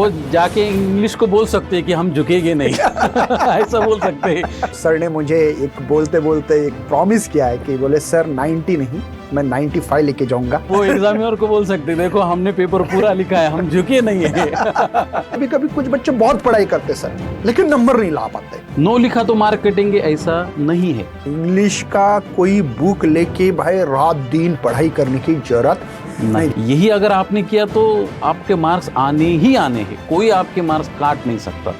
वो जाके इंग्लिश को बोल सकते हैं कि हम झुकेंगे नहीं ऐसा बोल सकते हैं। सर ने मुझे एक बोलते बोलते एक प्रॉमिस किया है कि बोले सर 90 नहीं मैं 95 लेके जाऊंगा। वो एग्जामिनर को बोल सकते हैं, देखो हमने पेपर पूरा लिखा है, हम झुके नहीं है। कभी कभी कुछ बच्चे बहुत पढ़ाई करते सर लेकिन नंबर नहीं ला पाते। नो लिखा तो मार्क कटेंगे ऐसा नहीं है। इंग्लिश का कोई बुक लेके भाई रात दिन पढ़ाई करने की जरूरत नहीं। यही अगर आपने किया तो आपके मार्क्स आने ही आने हैं, कोई आपके मार्क्स काट नहीं सकता।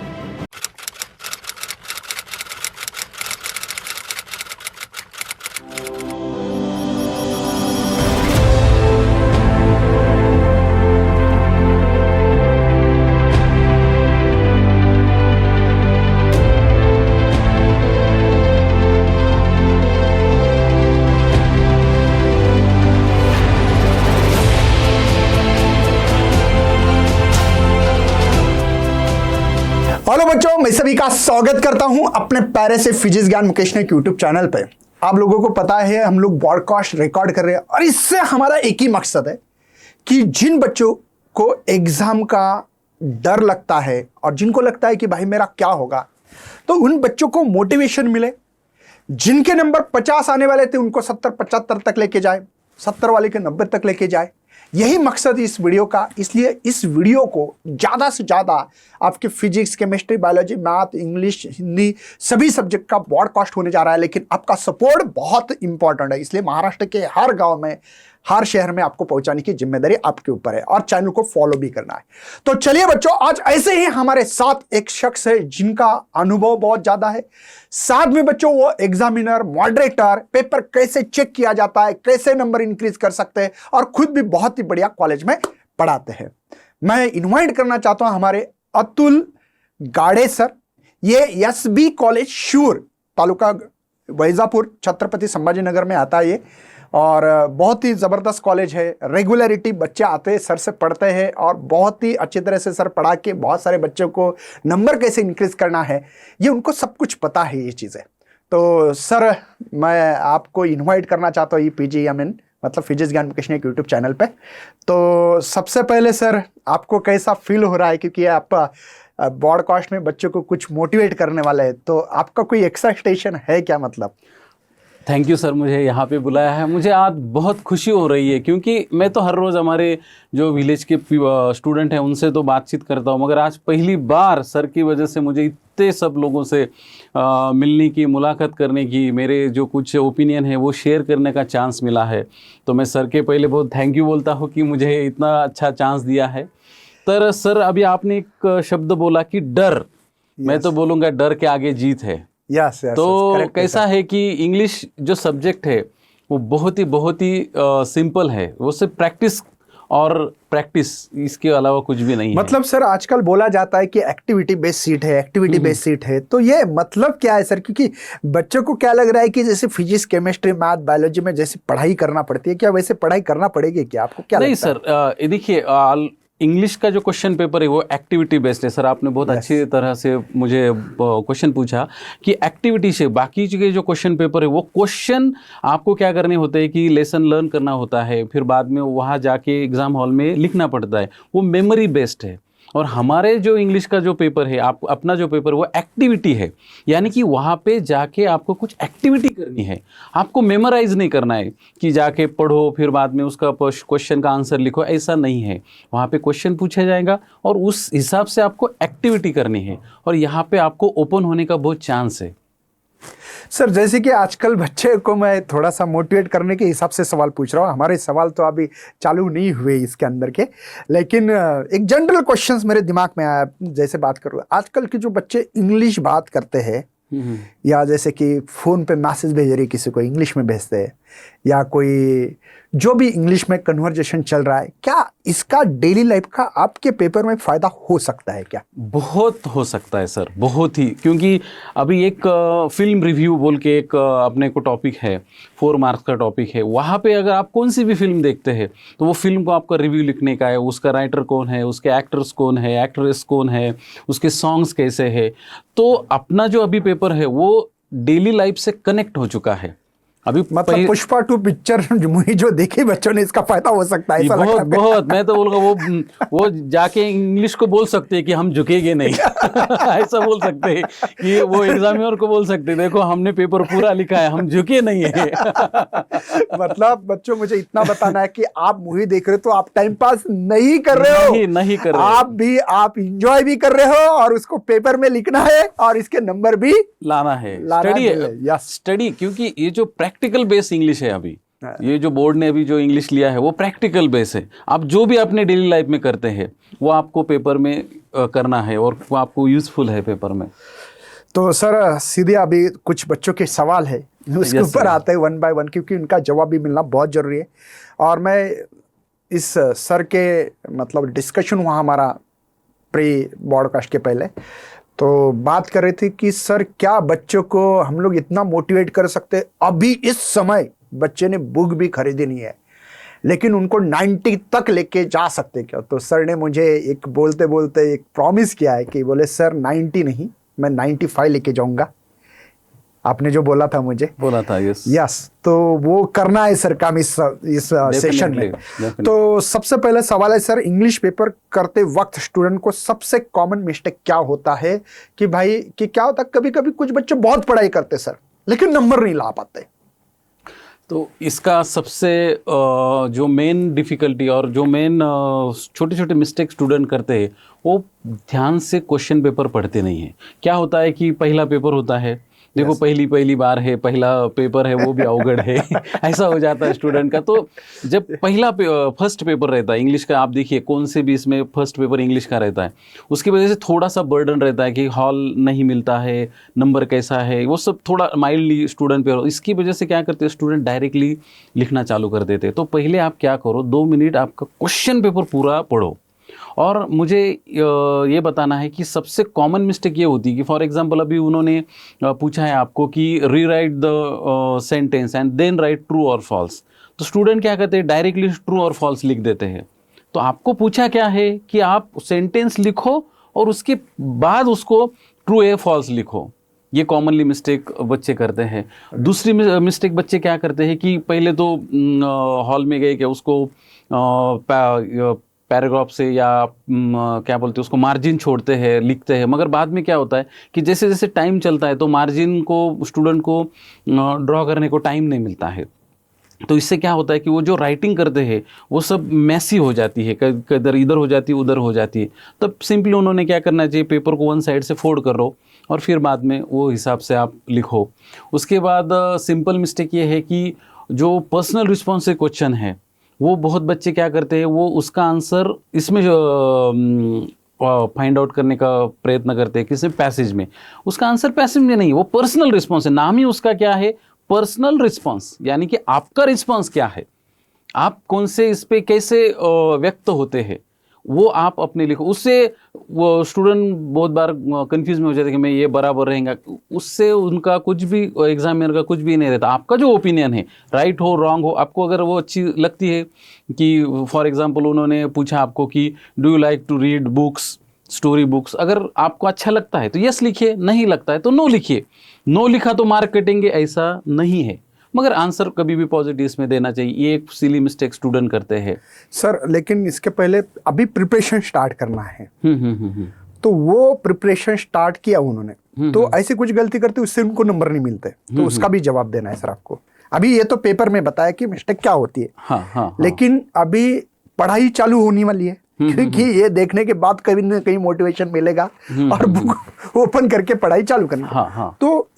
हेलो बच्चों, मैं सभी का स्वागत करता हूं अपने प्यारे से फिजिक्स ज्ञान मुकेश ने यूट्यूब चैनल पे। आप लोगों को पता है हम लोग ब्रॉडकास्ट रिकॉर्ड कर रहे हैं और इससे हमारा एक ही मकसद है कि जिन बच्चों को एग्जाम का डर लगता है और जिनको लगता है कि भाई मेरा क्या होगा, तो उन बच्चों को मोटिवेशन मिले। जिनके नंबर 50 आने वाले थे उनको 70-75 तक लेके जाए, 70 वाले के 90 तक लेके जाए। यही मकसद है इस वीडियो का। इसलिए इस वीडियो को ज़्यादा से ज़्यादा आपके physics, chemistry, biology, math, English, Hindi सभी सब्जेक्ट का ब्रॉडकास्ट होने जा रहा है। लेकिन आपका सपोर्ट बहुत इंपॉर्टेंट है, इसलिए महाराष्ट्र के हर गांव में, हर शहर में आपको पहुंचाने की जिम्मेदारी आपके ऊपर है और चैनल को फॉलो भी करना है। तो चलिए बच्चों, आज ऐसे ही हमारे साथ एक शख्स है जिनका अनुभव बहुत ज्यादा है। साथ में बच्चों वो एग्जामिनर, मॉडरेटर, पेपर कैसे चेक किया जाता है, कैसे नंबर इंक्रीज कर सकते हैं और खुद भी बहुत ही बढ़िया कॉलेज में पढ़ाते हैं। मैं इन्वाइट करना चाहता हूं हमारे अतुल गाड़े सर। ये एसबी कॉलेज शूर, तालुका वैजापुर, छत्रपति संभाजीनगर में आता है ये, और बहुत ही ज़बरदस्त कॉलेज है। रेगुलरिटी, बच्चे आते हैं, सर से पढ़ते हैं और बहुत ही अच्छी तरह से सर पढ़ा के बहुत सारे बच्चों को नंबर कैसे इंक्रीज करना है ये उनको सब कुछ पता है ये चीज़ें। तो सर मैं आपको इनवाइट करना चाहता हूँ PGMN मतलब फिजिक्स ज्ञान मुकेश ने यूट्यूब चैनल पे। तो सबसे पहले सर आपको कैसा फील हो रहा है, क्योंकि आप ब्रॉडकास्ट में बच्चों को कुछ मोटिवेट करने वाले हैं, तो आपका कोई एक्साइटेशन है क्या? मतलब थैंक यू सर, मुझे यहाँ पे बुलाया है। मुझे आज बहुत खुशी हो रही है क्योंकि मैं तो हर रोज़ हमारे जो विलेज के स्टूडेंट हैं उनसे तो बातचीत करता हूँ, मगर आज पहली बार सर की वजह से मुझे इतने सब लोगों से मिलने की, मुलाकात करने की, मेरे जो कुछ ओपिनियन है वो शेयर करने का चांस मिला है। तो मैं सर के पहले बहुत थैंक यू बोलता हूँ कि मुझे इतना अच्छा चांस दिया है। तर सर अभी आपने एक शब्द बोला कि डर, मैं तो बोलूँगा डर के आगे जीत है। यस, तो कैसा है कि इंग्लिश जो सब्जेक्ट है वो बहुत ही सिंपल है, वो सिर्फ प्रैक्टिस और प्रैक्टिस, इसके अलावा कुछ भी नहीं मतलब सर आजकल बोला जाता है कि एक्टिविटी बेस्ड सीट है, एक्टिविटी बेस्ड सीट है, तो ये मतलब क्या है सर? क्योंकि बच्चों को क्या लग रहा है कि जैसे फिजिक्स, केमिस्ट्री, मैथ, बायोलॉजी में जैसे पढ़ाई करना पड़ती है, क्या वैसे पढ़ाई करना पड़ेगी क्या? आपको क्या नहीं लगता है? सर, देखिए इंग्लिश का जो क्वेश्चन पेपर है वो एक्टिविटी बेस्ड है। सर आपने बहुत अच्छी तरह से मुझे क्वेश्चन पूछा कि एक्टिविटी से बाकी के जो क्वेश्चन पेपर है वो क्वेश्चन आपको क्या करने होते हैं कि लेसन लर्न करना होता है, फिर बाद में वहाँ जाके एग्ज़ाम हॉल में लिखना पड़ता है, वो मेमोरी बेस्ड है। और हमारे जो इंग्लिश का जो पेपर है, आप अपना जो पेपर वो एक्टिविटी है, यानी कि वहाँ पे जाके आपको कुछ एक्टिविटी करनी है, आपको मेमोराइज नहीं करना है कि जाके पढ़ो फिर बाद में उसका क्वेश्चन का आंसर लिखो, ऐसा नहीं है। वहाँ पे क्वेश्चन पूछा जाएगा और उस हिसाब से आपको एक्टिविटी करनी है और यहाँ पे आपको ओपन होने का बहुत चांस है। सर जैसे कि आजकल बच्चे को मैं थोड़ा सा मोटिवेट करने के हिसाब से सवाल पूछ रहा हूँ, हमारे सवाल तो अभी चालू नहीं हुए इसके अंदर के, लेकिन एक जनरल क्वेश्चंस मेरे दिमाग में आया जैसे बात करूँ। आजकल के जो बच्चे इंग्लिश बात करते हैं या जैसे कि फ़ोन पे मैसेज भेज रही किसी को इंग्लिश में भेजते हैं, या कोई जो भी इंग्लिश में कन्वर्जेशन चल रहा है, क्या इसका डेली लाइफ का आपके पेपर में फ़ायदा हो सकता है क्या? बहुत हो सकता है सर, बहुत ही, क्योंकि अभी एक फिल्म रिव्यू बोल के एक अपने को टॉपिक है, 4 मार्क्स का टॉपिक है। वहाँ पे अगर आप कौन सी भी फिल्म देखते हैं तो वो फिल्म को आपका रिव्यू लिखने का है, उसका राइटर कौन है, उसके एक्टर्स कौन है, एक्ट्रेस कौन है, उसके सॉन्ग्स कैसे है। तो अपना जो अभी पेपर है वो डेली लाइफ से कनेक्ट हो चुका है। अभी मतलब पुष्पा 2 पिक्चर मूवी जो देखी बच्चों ने, इसका फायदा हो सकता है, ऐसा लग बहुत रहा है। बहुत, मैं तो बोलूँगा वो जाके इंग्लिश को बोल सकते हैं कि हम झुकेंगे नहीं ऐसा बोल सकते हैं कि वो एग्जामिनर को बोल सकते हैं, देखो हमने पेपर पूरा लिखा है, हम झुके नहीं है मतलब बच्चों, मुझे इतना बताना है कि आप मूवी देख रहे हो तो आप टाइम पास नहीं कर रहे हो, नहीं कर रहे हो। आप इंजॉय भी कर रहे हो, और उसको पेपर में लिखना है और इसके नंबर भी लाना है, लाना स्टडी है। यस, स्टडी, क्योंकि ये जो प्रैक्टिकल बेस इंग्लिश है अभी, हाँ। ये जो बोर्ड ने अभी जो इंग्लिश लिया है वो प्रैक्टिकल बेस है। आप जो भी अपने डेली लाइफ में करते हैं वो आपको पेपर में करना है, और वो आपको यूजफुल है पेपर में। तो सर सीधे अभी कुछ बच्चों के सवाल है, उसके Yes, ऊपर sir. आते हैं वन बाय वन, क्योंकि उनका जवाब भी मिलना बहुत जरूरी है। और मैं इस सर के मतलब डिस्कशन हुआ हमारा प्री बॉडकास्ट के पहले, तो बात कर रहे थे कि सर क्या बच्चों को हम लोग इतना मोटिवेट कर सकते, अभी इस समय बच्चे ने बुक भी खरीदी नहीं है लेकिन उनको 90 तक लेके जा सकते क्या? तो सर ने मुझे एक बोलते बोलते एक प्रॉमिस किया है कि बोले सर 90 नहीं, मैं 95 लेके जाऊंगा। आपने जो बोला था मुझे, बोला था, यस। तो वो करना है सर काम इस सेशन में। definitely. तो सबसे पहले सवाल है सर, इंग्लिश पेपर करते वक्त स्टूडेंट को सबसे कॉमन मिस्टेक क्या होता है? कि भाई कि क्या होता है, कभी कभी कुछ बच्चे बहुत पढ़ाई करते सर लेकिन नंबर नहीं ला पाते। तो इसका सबसे जो मेन डिफिकल्टी और जो मेन छोटे छोटे मिस्टेक स्टूडेंट करते हैं, वो ध्यान से क्वेश्चन पेपर पढ़ते नहीं है। क्या होता है कि पहला पेपर होता है, देखो पहली बार है, पहला पेपर है, वो भी अवगढ़ है ऐसा हो जाता है स्टूडेंट का। तो जब फर्स्ट पेपर रहता है इंग्लिश का, आप देखिए कौन से भी इसमें फर्स्ट पेपर इंग्लिश का रहता है, उसकी वजह से थोड़ा सा बर्डन रहता है कि हॉल नहीं मिलता है, नंबर कैसा है, वो सब थोड़ा माइल्डली स्टूडेंट पे। इसकी वजह से क्या करते हैं स्टूडेंट, डायरेक्टली लिखना चालू कर देते हैं। तो पहले आप क्या करो, 2 मिनट आपका क्वेश्चन पेपर पूरा पढ़ो। और मुझे ये बताना है कि सबसे कॉमन मिस्टेक ये होती है कि फॉर एग्जांपल अभी उन्होंने पूछा है आपको कि rewrite the sentence and then write true और फॉल्स। तो स्टूडेंट क्या करते हैं, डायरेक्टली ट्रू और फॉल्स लिख देते हैं। तो आपको पूछा क्या है कि आप सेंटेंस लिखो और उसके बाद उसको ट्रू या फॉल्स लिखो। ये कॉमनली मिस्टेक बच्चे करते हैं। दूसरी मिस्टेक बच्चे क्या करते हैं कि पहले तो हॉल में गए कि उसको पैराग्राफ से या क्या बोलते हैं उसको मार्जिन छोड़ते हैं, लिखते हैं, मगर बाद में क्या होता है कि जैसे जैसे टाइम चलता है तो मार्जिन को स्टूडेंट को ड्रॉ करने को टाइम नहीं मिलता है। तो इससे क्या होता है कि वो जो राइटिंग करते हैं वो सब मैसी हो जाती है, कदर इधर हो जाती है उधर हो जाती है। तब सिंपली उन्होंने क्या करना चाहिए, पेपर को वन साइड से फोल्ड कर लो और फिर बाद में वो हिसाब से आप लिखो। उसके बाद सिंपल मिस्टेक ये है कि जो पर्सनल रिस्पॉन्स से क्वेश्चन है वो बहुत बच्चे क्या करते हैं, वो उसका आंसर इसमें फाइंड आउट करने का प्रयत्न करते हैं, किसी पैसेज में। उसका आंसर पैसेज में नहीं, वो पर्सनल रिस्पॉन्स है, नाम ही उसका क्या है, पर्सनल रिस्पॉन्स। यानी कि आपका रिस्पॉन्स क्या है, आप कौन से इस पे कैसे व्यक्त होते हैं, वो आप अपने लिखो। उससे वो स्टूडेंट बहुत बार कंफ्यूज में हो जाते हैं कि मैं ये बराबर रहेगा, उससे उनका कुछ भी एग्जामिनर का कुछ भी नहीं रहता। आपका जो ओपिनियन है, राइट हो रॉन्ग हो, आपको अगर वो अच्छी लगती है कि फॉर एग्जांपल उन्होंने पूछा आपको कि do you like to read books, story books, अगर आपको अच्छा लगता है तो यस लिखिए, नहीं लगता है तो नो लिखिए। नो लिखा तो मार्क कटेंगे ऐसा नहीं है, मगर आंसर कभी भी पॉजिटिव इसमें देना चाहिए। ये एक सिली मिस्टेक स्टूडेंट करते हैं सर। लेकिन इसके पहले अभी प्रिपरेशन स्टार्ट करना है, तो वो प्रिपरेशन स्टार्ट किया उन्होंने, तो ऐसी कुछ गलती करते उससे उनको नंबर नहीं मिलते, तो उसका भी जवाब देना है सर आपको। अभी ये तो पेपर में बताया कि मिस्टेक क्या होती है, हाँ। लेकिन अभी पढ़ाई चालू होने वाली है, क्योंकि ये देखने के बाद कहीं ना कहीं मोटिवेशन मिलेगा और बुक ओपन करके पढ़ाई चालू करना। तो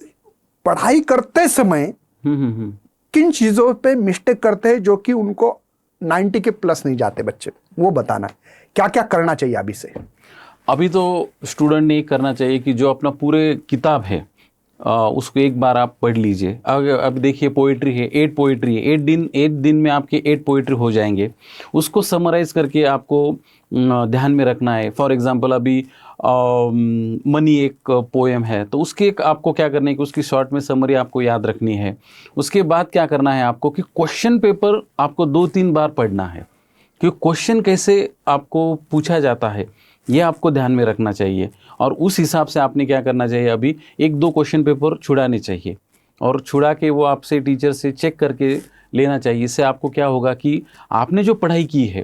पढ़ाई करते समय किन चीजों पे मिस्टेक करते हैं जो कि उनको 90 के प्लस नहीं जाते बच्चे, वो बताना है। क्या क्या करना चाहिए अभी से? अभी तो स्टूडेंट ने करना चाहिए कि जो अपना पूरे किताब है उसको एक बार आप पढ़ लीजिए। अब देखिए पोइट्री है, 8 पोइट्री है, 8 दिन में आपके 8 पोइट्री हो जाएंगे। उसको समराइज करके आपको ध्यान में रखना है। फॉर एग्जांपल अभी मनी एक पोएम है, तो उसके आपको क्या करना है कि उसकी शॉर्ट में समरी आपको याद रखनी है। उसके बाद क्या करना है आपको कि क्वेश्चन पेपर आपको 2-3 बार पढ़ना है, क्योंकि क्वेश्चन कैसे आपको पूछा जाता है ये आपको ध्यान में रखना चाहिए। और उस हिसाब से आपने क्या करना चाहिए, अभी 1-2 क्वेश्चन पेपर छुड़ाने चाहिए। और छुड़ा के वो आपसे टीचर से चेक करके लेना चाहिए। इससे आपको क्या होगा कि आपने जो पढ़ाई की है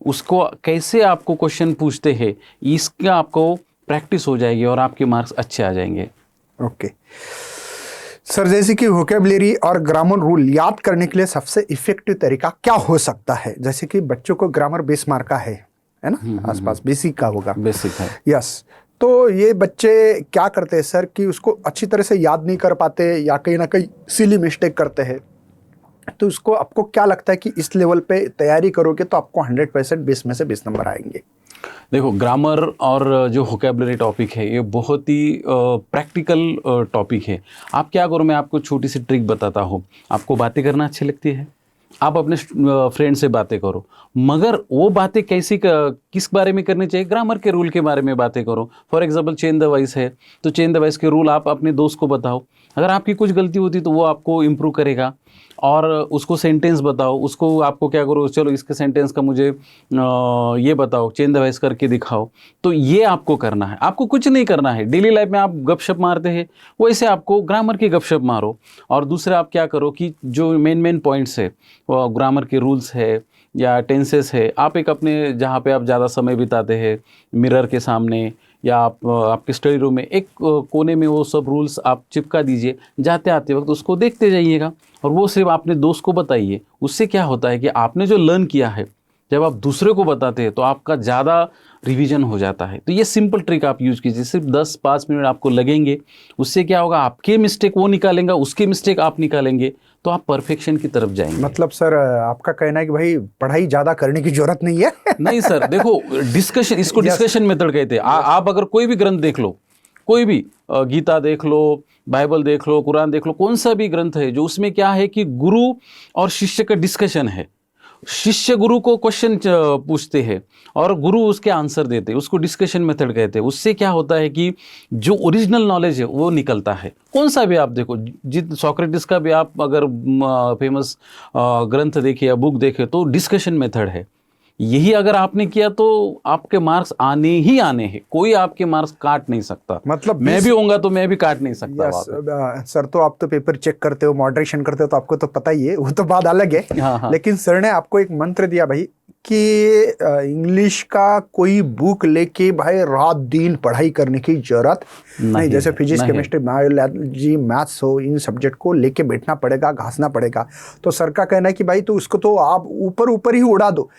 उसको कैसे आपको क्वेश्चन पूछते हैं, इसका आपको प्रैक्टिस हो जाएगी और आपके मार्क्स अच्छे आ जाएंगे। ओके सर, जैसे कि वोकेबलरी और ग्रामर रूल याद करने के लिए सबसे इफेक्टिव तरीका क्या हो सकता है? जैसे कि बच्चों को ग्रामर 20 मार्क का है ना, आसपास बेसिक का होगा, बेसिक है। यस। तो ये बच्चे क्या करते हैं सर कि उसको अच्छी तरह से याद नहीं कर पाते या कहीं ना कहीं सिली मिस्टेक करते हैं। तो उसको आपको क्या लगता है कि इस लेवल पे तैयारी करोगे तो आपको 100% 20 में से 20 नंबर आएंगे? देखो, ग्रामर और जो वोकेबलरी टॉपिक है ये बहुत ही प्रैक्टिकल टॉपिक है। आप क्या करो, मैं आपको छोटी सी ट्रिक बताता हूँ। आपको बातें करना अच्छी लगती है, आप अपने फ्रेंड से बातें करो, मगर वो बातें किस बारे में करनी चाहिए? ग्रामर के रूल के बारे में बातें करो। For example change the voice है तो चेंज द वॉइस के रूल आप अपने दोस्त को बताओ। अगर आपकी कुछ गलती होती तो वो आपको इम्प्रूव करेगा। और उसको सेंटेंस बताओ, उसको आपको क्या करो, चलो इसके सेंटेंस का मुझे ये बताओ, चेंज द वॉइस करके दिखाओ। तो ये आपको करना है, आपको कुछ नहीं करना है। डेली लाइफ में आप गपशप मारते हैं वैसे आपको ग्रामर की गपशप मारो। और दूसरा आप क्या करो कि जो मेन पॉइंट्स है, ग्रामर के रूल्स है या टेंसेस है, आप एक अपने जहाँ पे आप ज़्यादा समय बिताते हैं मिरर के सामने या आप आपके स्टडी रूम में एक कोने में वो सब रूल्स आप चिपका दीजिए। जाते आते वक्त उसको देखते जाइएगा और वो सिर्फ अपने दोस्त को बताइए। उससे क्या होता है कि आपने जो लर्न किया है जब आप दूसरे को बताते हैं तो आपका ज़्यादा रिवीजन हो जाता है। तो ये सिंपल ट्रिक आप यूज़ कीजिए, सिर्फ 10-5 मिनट आपको लगेंगे। उससे क्या होगा, आपके मिस्टेक वो निकालेंगे, उसके मिस्टेक आप निकालेंगे, तो आप परफेक्शन की तरफ जाएंगे। मतलब सर आपका कहना है कि भाई पढ़ाई ज़्यादा करने की जरूरत नहीं है? नहीं सर, देखो डिस्कशन, इसको डिस्कशन मेथड कहते हैं। आप अगर कोई भी ग्रंथ देख लो, कोई भी गीता देख लो, बाइबल देख लो, कुरान देख लो, कौन सा भी ग्रंथ है जो उसमें क्या है कि गुरु और शिष्य का डिस्कशन है। शिष्य गुरु को क्वेश्चन पूछते हैं और गुरु उसके आंसर देते हैं, उसको डिस्कशन मेथड कहते हैं। उससे क्या होता है कि जो ओरिजिनल नॉलेज है वो निकलता है। कौन सा भी आप देखो, सोक्रेटिस का भी आप अगर फेमस ग्रंथ देखे या बुक देखे तो डिस्कशन मेथड है। यही अगर आपने किया तो आपके मार्क्स आने ही आने हैं, कोई आपके मार्क्स काट नहीं सकता। मतलब मैं भी होऊंगा तो मैं भी काट नहीं सकता। सर तो आप तो पेपर चेक करते हो, मॉडरेशन करते हो, तो आपको तो पता ही है, वो तो बात अलग है। हाँ। लेकिन सर ने आपको एक मंत्र दिया भाई कि इंग्लिश का कोई बुक लेके भाई रात दिन पढ़ाई करने की जरूरत नहीं। जैसे फिजिक्स, केमिस्ट्री, बायोलॉजी, मैथ्स हो, इन सब्जेक्ट को लेके बैठना पड़ेगा, घासना पड़ेगा। तो सर का कहना है कि भाई तो उसको तो आप ऊपर ऊपर ही उड़ा दो।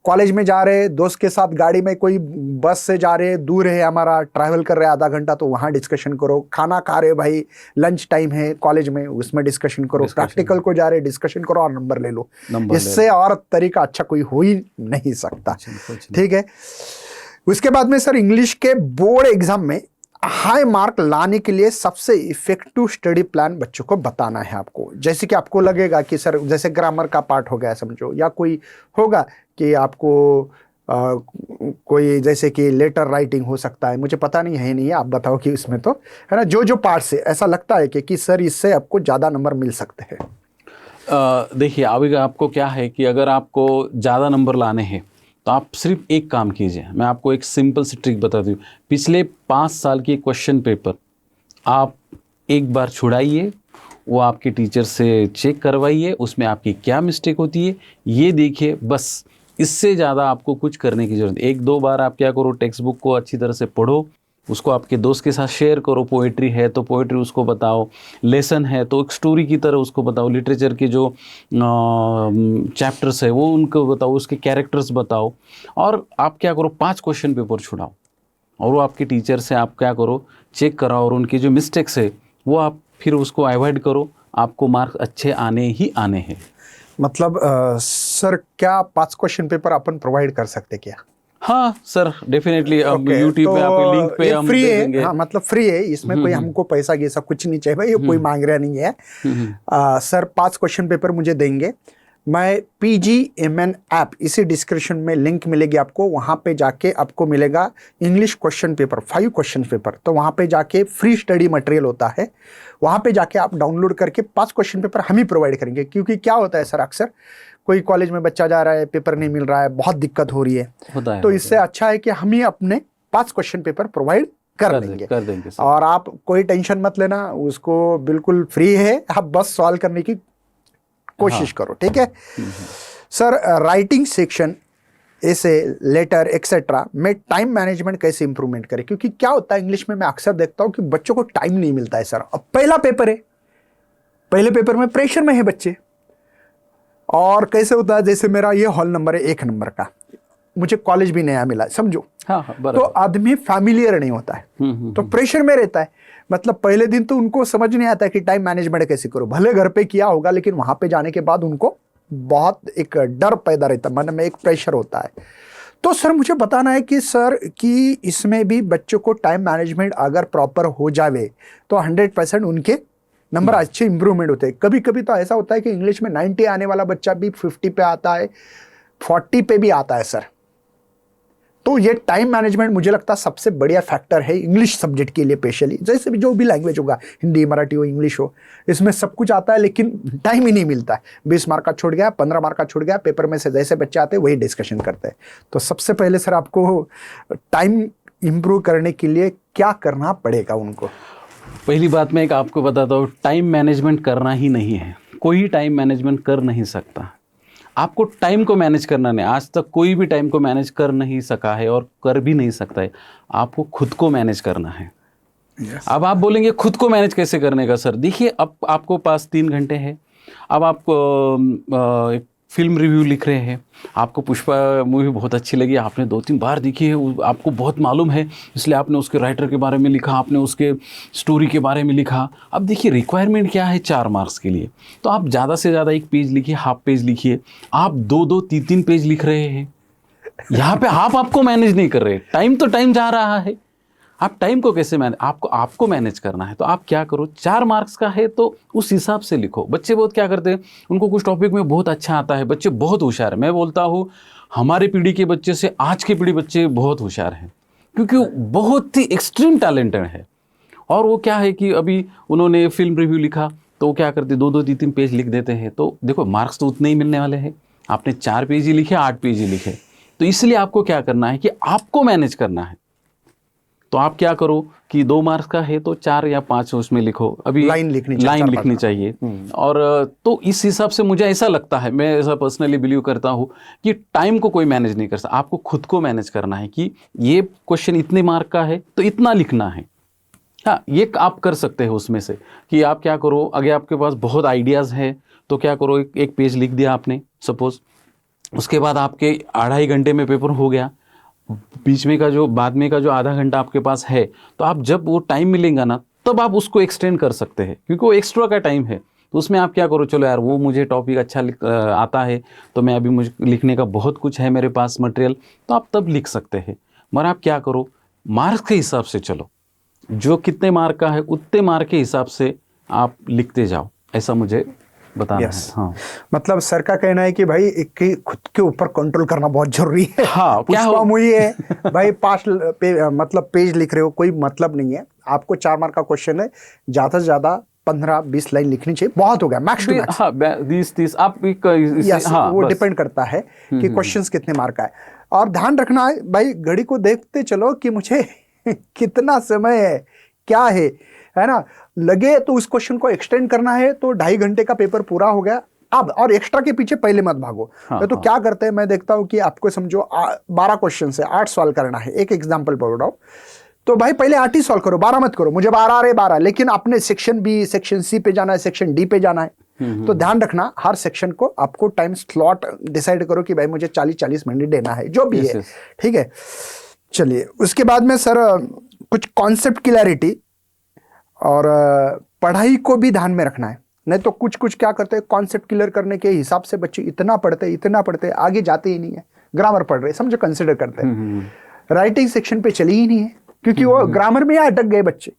कॉलेज में जा रहे दोस्त के साथ गाड़ी में, कोई बस से जा रहे, दूर है हमारा, ट्रैवल कर रहे आधा घंटा, तो वहाँ डिस्कशन करो। खाना खा रहे भाई, लंच टाइम है कॉलेज में, उसमें डिस्कशन करो। प्रैक्टिकल को जा रहे डिस्कशन करो और नंबर ले लो। इससे और तरीका अच्छा कोई हो ही नहीं सकता। ठीक है। उसके बाद में सर इंग्लिश के बोर्ड एग्जाम में हाई मार्क लाने के लिए सबसे इफेक्टिव स्टडी प्लान बच्चों को बताना है आपको। जैसे कि आपको लगेगा कि सर जैसे ग्रामर का पार्ट हो गया समझो, या कोई होगा कि आपको कोई जैसे कि लेटर राइटिंग हो सकता है, मुझे पता नहीं है, नहीं है, आप बताओ कि इसमें तो है ना, जो पार्ट से ऐसा लगता है कि सर इससे आपको ज़्यादा नंबर मिल सकते हैं। देखिए अभी आपको क्या है कि अगर आपको ज़्यादा नंबर लाने हैं तो आप सिर्फ एक काम कीजिए। मैं आपको एक सिंपल सी ट्रिक बता दूँ। पिछले 5 साल के क्वेश्चन पेपर आप एक बार छुड़ाइए, वो आपके टीचर से चेक करवाइए, उसमें आपकी क्या मिस्टेक होती है ये देखिए। बस इससे ज़्यादा आपको कुछ करने की ज़रूरत। 1-2 बार आप क्या करो, टेक्स्ट बुक को अच्छी तरह से पढ़ो, उसको आपके दोस्त के साथ शेयर करो। पोइट्री है तो पोइट्री उसको बताओ, लेसन है तो एक स्टोरी की तरह उसको बताओ, लिटरेचर के जो चैप्टर्स है वो उनको बताओ, उसके कैरेक्टर्स बताओ। और आप क्या करो, 5 क्वेश्चन पेपर छुड़ाओ और वो आपके टीचर से आप क्या करो, चेक कराओ, और उनकी जो मिस्टेक्स है वो आप फिर उसको अवॉइड करो। आपको मार्क्स अच्छे आने ही आने हैं। मतलब सर क्या 5 क्वेश्चन पेपर अपन प्रोवाइड कर सकते क्या? हाँ सर, डेफिनेटली। अब यूट्यूब पे आपके लिंक पे हम फ्री दे है। देंगे। हाँ मतलब फ्री है, इसमें कोई हमको पैसा ये सब कुछ नहीं चाहिए भाई, ये कोई मांग रहा नहीं है। सर 5 क्वेश्चन पेपर मुझे देंगे, मैं PGMN ऐप, इसी डिस्क्रिप्शन में लिंक मिलेगी आपको, वहाँ पे जाके आपको मिलेगा English question paper, 5 question paper. तो वहाँ पे जाके फ्री स्टडी मटेरियल होता है, वहाँ पे जाके आप डाउनलोड करके 5 क्वेश्चन पेपर हम ही प्रोवाइड करेंगे। क्योंकि क्या होता है सर, अक्सर कोई कॉलेज में बच्चा जा रहा है, पेपर नहीं मिल रहा है, बहुत दिक्कत हो रही है, तो इससे अच्छा है कि हम ही अपने 5 क्वेश्चन पेपर प्रोवाइड कर लेंगे। कर देंगे सर। और आप कोई टेंशन मत लेना, उसको बिल्कुल फ्री है, आप बस सॉल्व करने की कोशिश करो, ठीक है। सर राइटिंग सेक्शन, ऐसे लेटर एक्सेट्रा में टाइम मैनेजमेंट कैसे इंप्रूवमेंट करें, क्योंकि क्या होता है इंग्लिश में मैं अक्सर देखता हूं कि बच्चों को टाइम नहीं मिलता है। सर अब पहला पेपर है, पहले पेपर में प्रेशर में है बच्चे, और कैसे होता है जैसे मेरा ये हॉल नंबर है 1 नंबर का, मुझे कॉलेज भी नया मिला, समझो। हाँ, तो आदमी फैमिलियर नहीं होता है, तो प्रेशर में रहता है। मतलब पहले दिन तो उनको समझ नहीं आता कि टाइम मैनेजमेंट कैसे करो, भले घर पे किया होगा लेकिन वहां पे जाने के बाद उनको बहुत एक डर पैदा रहता है, मन में एक प्रेशर होता है। तो सर मुझे बताना है कि सर कि इसमें भी बच्चों को टाइम मैनेजमेंट अगर प्रॉपर हो जावे तो 100% उनके नंबर अच्छे इंप्रूवमेंट होते हैं। कभी कभी तो ऐसा होता है कि इंग्लिश में 90 आने वाला बच्चा भी 50 पे आता है, 40 पे भी आता है सर। तो ये टाइम मैनेजमेंट मुझे लगता है सबसे बढ़िया फैक्टर है इंग्लिश सब्जेक्ट के लिए, स्पेशली जैसे भी जो भी लैंग्वेज होगा, हिंदी मराठी हो इंग्लिश हो, इसमें सब कुछ आता है लेकिन टाइम ही नहीं मिलता है। 20 मार्क का छूट गया, 15 मार्क का छूट गया, पेपर में से जैसे बच्चे आते हैं वही डिस्कशन करते हैं। तो सबसे पहले सर आपको टाइम इंप्रूव करने के लिए क्या करना पड़ेगा उनको? पहली बात मैं एक आपको बताता हूँ, टाइम मैनेजमेंट करना ही नहीं है, कोई टाइम मैनेजमेंट कर नहीं सकता। आपको टाइम को मैनेज करना नहीं, आज तक कोई भी टाइम को मैनेज कर नहीं सका है और कर भी नहीं सकता है। आपको खुद को मैनेज करना है। अब आप बोलेंगे खुद को मैनेज कैसे करने का सर? देखिए, अब आपको पास 3 घंटे है, अब आप एक फिल्म रिव्यू लिख रहे हैं, आपको पुष्पा मूवी बहुत अच्छी लगी, आपने 2-3 बार देखी है, आपको बहुत मालूम है, इसलिए आपने उसके राइटर के बारे में लिखा, आपने उसके स्टोरी के बारे में लिखा। अब देखिए रिक्वायरमेंट क्या है 4 मार्क्स के लिए, तो आप ज़्यादा से ज़्यादा 1 पेज लिखिए, हाफ पेज लिखिए। आप 2-2, 3-3 पेज लिख रहे हैं, यहाँ पे आपको मैनेज नहीं कर रहे, टाइम तो टाइम जा रहा है। आप टाइम को कैसे मैनेज, आपको मैनेज करना है। तो आप क्या करो, 4 मार्क्स का है तो उस हिसाब से लिखो। बच्चे बहुत क्या करते हैं, उनको कुछ टॉपिक में बहुत अच्छा आता है, बच्चे बहुत होशियार है। मैं बोलता हूँ हमारे पीढ़ी के बच्चे से आज की पीढ़ी बच्चे बहुत होशियार हैं, क्योंकि वो बहुत ही एक्सट्रीम टैलेंटेड है। और वो क्या है कि अभी उन्होंने फिल्म रिव्यू लिखा तो वो क्या करते, 2-2, 3-3 पेज लिख देते हैं। तो देखो मार्क्स तो उतने ही मिलने वाले हैं। आपने 4 पेज ही लिखे, 8 पेज ही लिखे, तो इसलिए आपको क्या करना है कि आपको मैनेज करना है। तो आप क्या करो कि 2 मार्क्स का है तो 4 या 5 उसमें लिखो। अभी लाइन लिखनी चाहिए। और तो इस हिसाब से मुझे ऐसा लगता है, मैं ऐसा पर्सनली बिलीव करता हूँ कि टाइम को कोई मैनेज नहीं कर सकता, आपको खुद को मैनेज करना है कि ये क्वेश्चन इतने मार्क का है तो इतना लिखना है। हाँ, ये आप कर सकते हैं उसमें से कि आप क्या करो, अगर आपके पास बहुत आइडियाज़ है तो क्या करो, एक पेज लिख दिया आपने सपोज, उसके बाद आपके 2.5 घंटे में पेपर हो गया, बीच में का जो बाद में का जो आधा घंटा आपके पास है, तो आप जब वो टाइम मिलेगा ना तब आप उसको एक्सटेंड कर सकते हैं, क्योंकि वो एक्स्ट्रा का टाइम है। तो उसमें आप क्या करो, चलो यार वो मुझे टॉपिक अच्छा आता है तो मैं अभी मुझे लिखने का बहुत कुछ है मेरे पास मटेरियल, तो आप तब लिख सकते हैं। मगर आप क्या करो, मार्क्स के हिसाब से चलो, जो कितने मार्क का है उतने मार्क के हिसाब से आप लिखते जाओ, ऐसा मुझे बताना है। हाँ, मतलब सर का कहना है कि भाई एक खुद के ऊपर कंट्रोल करना बहुत जरूरी है। हाँ, क्या पुष्पा मूवी है भाई, 5 मतलब पेज लिख रहे हो, कोई मतलब नहीं है। आपको 4 मार्क का क्वेश्चन है, ज्यादा से ज्यादा 15-20 लाइन लिखनी चाहिए, बहुत हो गया, मैक्स टू मैक्स। हाँ, 20-30 आप हाँ, वो डिपेंड करता है कि क्वेश्चंस कितने मार्क का है। और ध्यान रखना है भाई, घड़ी को देखते चलो कि मुझे कितना समय है, क्या है ना। लगे तो उस क्वेश्चन को एक्सटेंड करना है तो 2.5 घंटे का पेपर पूरा हो गया अब, और एक्स्ट्रा के पीछे पहले मत भागो। हाँ, तो क्या करते हैं, मैं देखता हूं कि आपको समझो 12 क्वेश्चन से 8 सॉल्व करना है, एक एग्जाम्पल बोल रहा हूं, तो भाई पहले 8 ही सॉल्व करो, 12 मत करो। मुझे 12 आ रहे 12, लेकिन आपने सेक्शन बी, सेक्शन सी पे जाना है, सेक्शन डी पे जाना है। तो ध्यान रखना, हर सेक्शन को आपको टाइम स्लॉट डिसाइड करो कि भाई मुझे 40-40 मिनट देना है, जो भी है, ठीक है। चलिए, उसके बाद में सर कुछ कॉन्सेप्ट क्लैरिटी और पढ़ाई को भी ध्यान में रखना है। नहीं तो कुछ क्या करते हैं, कॉन्सेप्ट क्लियर करने के हिसाब से बच्चे इतना पढ़ते आगे जाते ही नहीं है। ग्रामर पढ़ रहे समझो, कंसिडर करते हैं, राइटिंग सेक्शन पे चली ही नहीं है, क्योंकि वो ग्रामर में अटक गए बच्चे,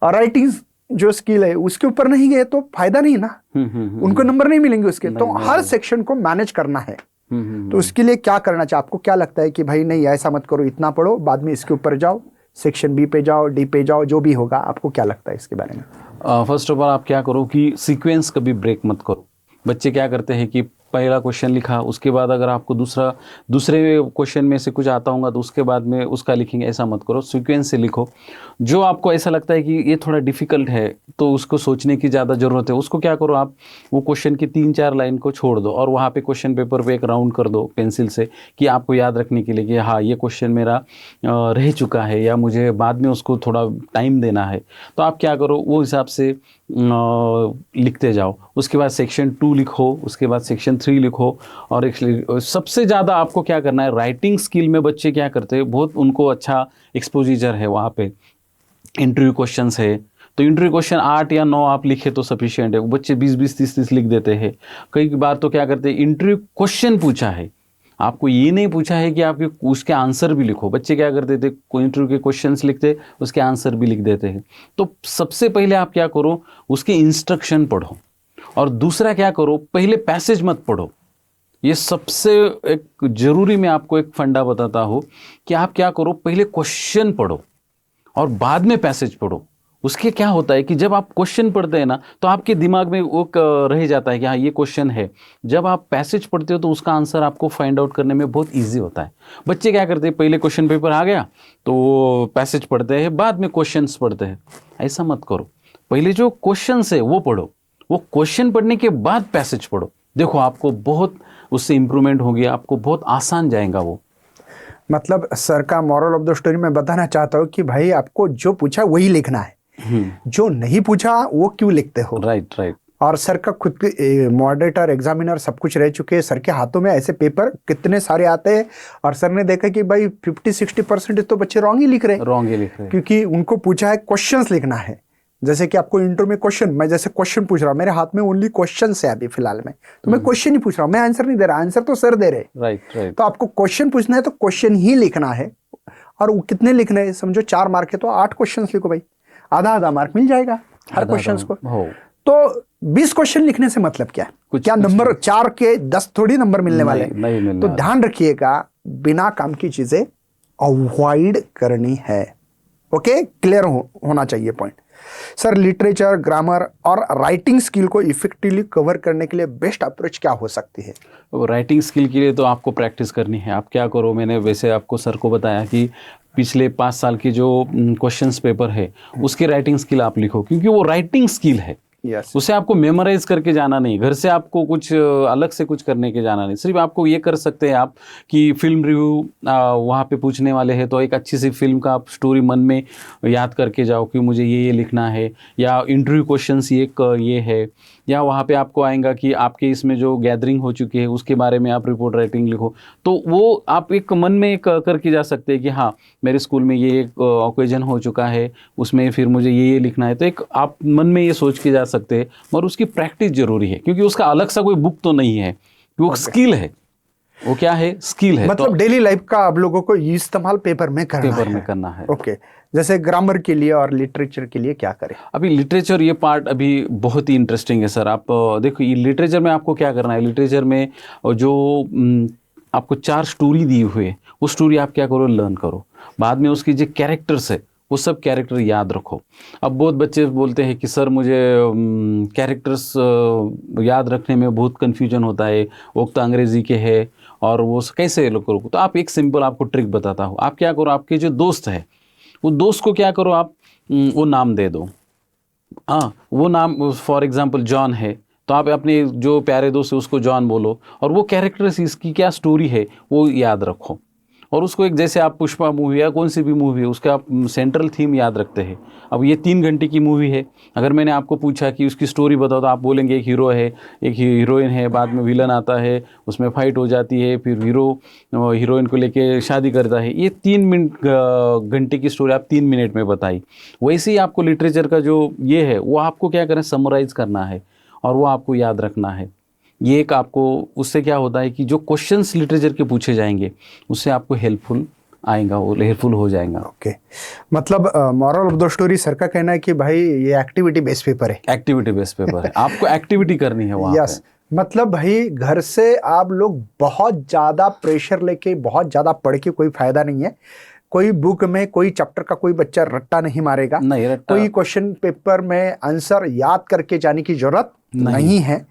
और राइटिंग जो स्किल है उसके ऊपर नहीं गए तो फायदा नहीं ना, उनको नंबर नहीं मिलेंगे उसके। तो हर सेक्शन को मैनेज करना है। तो उसके लिए क्या करना चाहिए, आपको क्या लगता है कि भाई नहीं ऐसा मत करो, इतना पढ़ो, बाद में इसके ऊपर जाओ, सेक्शन बी पे जाओ, डी पे जाओ, जो भी होगा, आपको क्या लगता है इसके बारे में? फर्स्ट ऑफ ऑल आप क्या करो कि सीक्वेंस कभी ब्रेक मत करो। बच्चे क्या करते हैं कि पहला क्वेश्चन लिखा, उसके बाद अगर आपको दूसरे क्वेश्चन में से कुछ आता होगा तो उसके बाद में उसका लिखेंगे, ऐसा मत करो, सीक्वेंस से लिखो। जो आपको ऐसा लगता है कि ये थोड़ा डिफिकल्ट है तो उसको सोचने की ज़्यादा ज़रूरत है, उसको क्या करो आप, वो क्वेश्चन की 3-4 लाइन को छोड़ दो और वहाँ पे क्वेश्चन पेपर पे एक राउंड कर दो पेंसिल से, कि आपको याद रखने के लिए कि हाँ ये क्वेश्चन मेरा रह चुका है या मुझे बाद में उसको थोड़ा टाइम देना है। तो आप क्या करो, वो हिसाब से लिखते जाओ। उसके बाद सेक्शन 2 लिखो, उसके बाद सेक्शन 3 लिखो। और सबसे ज़्यादा आपको क्या करना है, राइटिंग स्किल में बच्चे क्या करते हैं, बहुत उनको अच्छा एक्सपोजिचर है वहाँ पे, इंटरव्यू क्वेश्चंस है, तो इंटरव्यू क्वेश्चन 8 या 9 आप लिखे तो सफिशिएंट है। बच्चे 20-20, 30-30 लिख देते हैं। कई बार तो क्या करते हैं, इंटरव्यू क्वेश्चन पूछा है, आपको ये नहीं पूछा है कि आपके उसके आंसर भी लिखो। बच्चे क्या करते थे, कोई इंटरव्यू के क्वेश्चंस लिखते, उसके आंसर भी लिख देते हैं। तो सबसे पहले आप क्या करो, उसके इंस्ट्रक्शन पढ़ो, और दूसरा क्या करो, पहले पैसेज मत पढ़ो। ये सबसे एक जरूरी, मैं आपको एक फंडा बताता हूँ कि आप क्या करो, पहले क्वेश्चन पढ़ो और बाद में पैसेज पढ़ो। उसके क्या होता है कि जब आप क्वेश्चन पढ़ते हैं ना तो आपके दिमाग में वो रह जाता है कि हाँ ये क्वेश्चन है। जब आप पैसेज पढ़ते हो तो उसका आंसर आपको फाइंड आउट करने में बहुत इजी होता है। बच्चे क्या करते हैं, पहले क्वेश्चन पेपर आ गया तो पैसेज पढ़ते हैं, बाद में क्वेश्चंस पढ़ते हैं। ऐसा मत करो, पहले जो क्वेश्चन है वो पढ़ो, वो क्वेश्चन पढ़ने के बाद पैसेज पढ़ो। देखो आपको बहुत उससे इंप्रूवमेंट होगी, आपको बहुत आसान जाएगा वो। मतलब सर का मॉरल ऑफ द स्टोरी मैं बताना चाहता हूँ कि भाई आपको जो पूछा वही लिखना है, जो नहीं पूछा वो क्यों लिखते हो। Right right. और सर का खुद के मॉडरेटर, एग्जामिनर सब कुछ रह चुके हैं। सर के हाथों में ऐसे पेपर कितने सारे आते हैं, और सर ने देखा कि भाई 50-60% तो बच्चे रॉन्ग ही लिख रहे हैं, क्योंकि उनको पूछा है क्वेश्चंस लिखना है। जैसे कि आपको इंट्रो में क्वेश्चन, मैं जैसे क्वेश्चन पूछ रहा हूँ, मेरे हाथ में ओनली क्वेश्चन है अभी फिलहाल में, तो मैं क्वेश्चन ही पूछ रहा हूँ, मैं आंसर नहीं दे रहा, आंसर तो सर दे रहे। Right right. तो आपको क्वेश्चन पूछना है तो क्वेश्चन ही लिखना है। और वो कितने लिखना है, समझो 4 मार्क है तो 8 क्वेश्चन लिखो भाई, आधा मार्क मिल जाएगा हर क्वेश्चन को। तो 20 क्वेश्चन लिखने से मतलब क्या है, क्या नंबर 4 के 10 थोड़ी नंबर मिलने वाले हैं। तो ध्यान रखिएगा, बिना काम की चीजें अवॉइड करनी है। ओके, क्लियर होना चाहिए पॉइंट। सर लिटरेचर, ग्रामर और राइटिंग स्किल को इफेक्टिवली कवर करने के लिए बेस्ट अप्रोच क्या हो सकती है? राइटिंग स्किल के लिए तो आपको प्रैक्टिस करनी है। आप क्या करो, मैंने वैसे आपको सर को बताया कि पिछले 5 साल की जो क्वेश्चंस पेपर है उसकी राइटिंग स्किल आप लिखो, क्योंकि वो राइटिंग स्किल है। Yes. उसे आपको मेमोराइज करके जाना नहीं, घर से आपको कुछ अलग से कुछ करने के जाना नहीं। सिर्फ आपको ये कर सकते हैं आप कि फिल्म रिव्यू वहाँ पे पूछने वाले हैं तो एक अच्छी सी फिल्म का आप स्टोरी मन में याद करके जाओ कि मुझे ये लिखना है, या इंटरव्यू क्वेश्चंस ये है, या वहाँ पे आपको आएगा कि आपके इसमें जो गैदरिंग हो चुकी है उसके बारे में आप रिपोर्ट राइटिंग लिखो। तो वो आप एक मन में एक करके जा सकते हैं कि हाँ मेरे स्कूल में ये एक ओकेजन हो चुका है, उसमें फिर मुझे ये लिखना है। तो एक आप मन में ये सोच के जा सकते हैं, मगर उसकी प्रैक्टिस जरूरी है, क्योंकि उसका अलग सा कोई बुक तो नहीं है, वो स्किल है। वो क्या है, स्किल है। मतलब डेली लाइफ का आप लोगों को इस्तेमाल पेपर में करना है। ओके, जैसे ग्रामर के लिए और लिटरेचर के लिए क्या करें? अभी लिटरेचर ये पार्ट अभी बहुत ही इंटरेस्टिंग है सर। आप देखो ये लिटरेचर में आपको क्या करना है, लिटरेचर में जो आपको 4 स्टोरी दी हुई है वो स्टोरी आप क्या करो, लर्न करो। बाद में उसकी जो कैरेक्टर्स है वो सब कैरेक्टर याद रखो। अब बहुत बच्चे बोलते हैं कि सर मुझे कैरेक्टर्स याद रखने में बहुत कन्फ्यूजन होता है, वो तो अंग्रेज़ी के है और वो कैसे लोग करो। तो आप एक सिंपल आपको ट्रिक बताता हूँ। आप क्या करो, आपके जो दोस्त है वो दोस्त को क्या करो, आप वो नाम दे दो। हाँ, वो नाम फॉर एग्जांपल जॉन है तो आप अपने जो प्यारे दोस्त है उसको जॉन बोलो, और वो कैरेक्टर्स इसकी क्या स्टोरी है वो याद रखो। और उसको एक, जैसे आप पुष्पा मूवी या कौन सी भी मूवी है उसका आप सेंट्रल थीम याद रखते हैं। अब ये 3 घंटे की मूवी है, अगर मैंने आपको पूछा कि उसकी स्टोरी बताओ तो आप बोलेंगे एक हीरो है, एक हीरोइन है, बाद में विलन आता है, उसमें फाइट हो जाती है, फिर हीरो हीरोइन को लेके शादी करता है। ये 3 घंटे की स्टोरी आप 3 मिनट में बताई। वैसे ही आपको लिटरेचर का जो ये है वो आपको क्या करना है, समराइज़ करना है और वो आपको याद रखना है। ये एक आपको, उससे क्या होता है कि जो क्वेश्चंस लिटरेचर के पूछे जाएंगे उससे आपको हेल्पफुल आएगा, वो हेल्पफुल हो जाएगा। ओके, मतलब moral of the story sir का कहना है कि भाई ये एक्टिविटी बेस्ड पेपर है। एक्टिविटी बेस्ड पेपर है, आपको एक्टिविटी करनी है वहाँ यस, मतलब भाई घर से आप लोग बहुत ज़्यादा प्रेशर लेके बहुत ज़्यादा पढ़ के कोई फायदा नहीं है। कोई बुक में कोई चैप्टर का कोई बच्चा रट्टा नहीं मारेगा, नहीं, कोई क्वेश्चन पेपर में आंसर याद करके जाने की जरूरत नहीं है।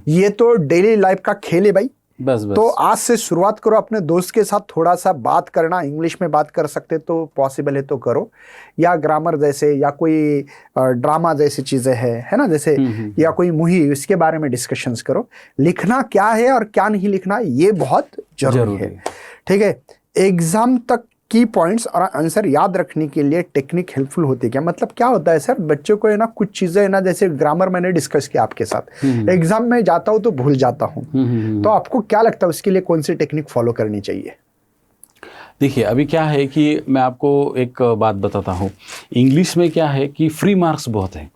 ये तो डेली लाइफ का खेल है भाई। बस बस तो आज से शुरुआत करो, अपने दोस्त के साथ थोड़ा सा बात करना, इंग्लिश में बात कर सकते तो पॉसिबल है तो करो, या ग्रामर जैसे या कोई ड्रामा जैसी चीजें है ना, जैसे या कोई मूवी, इसके बारे में डिस्कशंस करो। लिखना क्या है और क्या नहीं लिखना ये बहुत जरूरी है, ठीक है। एग्जाम तक की पॉइंट्स और आंसर याद रखने के लिए टेक्निक हेल्पफुल होती है क्या? मतलब क्या होता है सर, बच्चों को है ना कुछ चीजें है ना, जैसे ग्रामर मैंने डिस्कस किया आपके साथ, एग्जाम में जाता हूँ तो भूल जाता हूँ, तो आपको क्या लगता है उसके लिए कौन सी टेक्निक फॉलो करनी चाहिए? देखिए अभी क्या है कि मैं आपको एक बात बताता हूँ। इंग्लिश में क्या है कि फ्री मार्क्स बहुत है।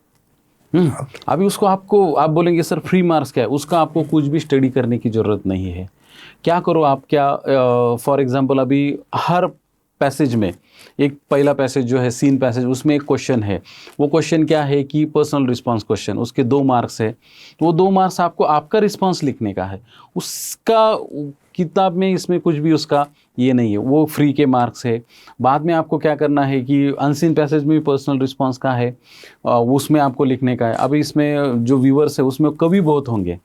अभी उसको आप बोलेंगे सर फ्री मार्क्स क्या है, उसका आपको कुछ भी स्टडी करने की ज़रूरत नहीं है। क्या करो आप, क्या फॉर एग्जांपल अभी हर पैसेज में एक पहला पैसेज जो है सीन पैसेज, उसमें एक क्वेश्चन है। वो क्वेश्चन क्या है कि पर्सनल रिस्पांस क्वेश्चन, उसके 2 मार्क्स है। वो 2 मार्क्स आपको आपका रिस्पांस लिखने का है, उसका किताब में इसमें कुछ भी उसका ये नहीं है, वो फ्री के मार्क्स है। बाद में आपको क्या करना है कि अनसीन पैसेज में भी पर्सनल रिस्पांस का है, उसमें आपको लिखने का है। अभी इसमें जो व्यूअर्स है उसमें कवि बहुत होंगे,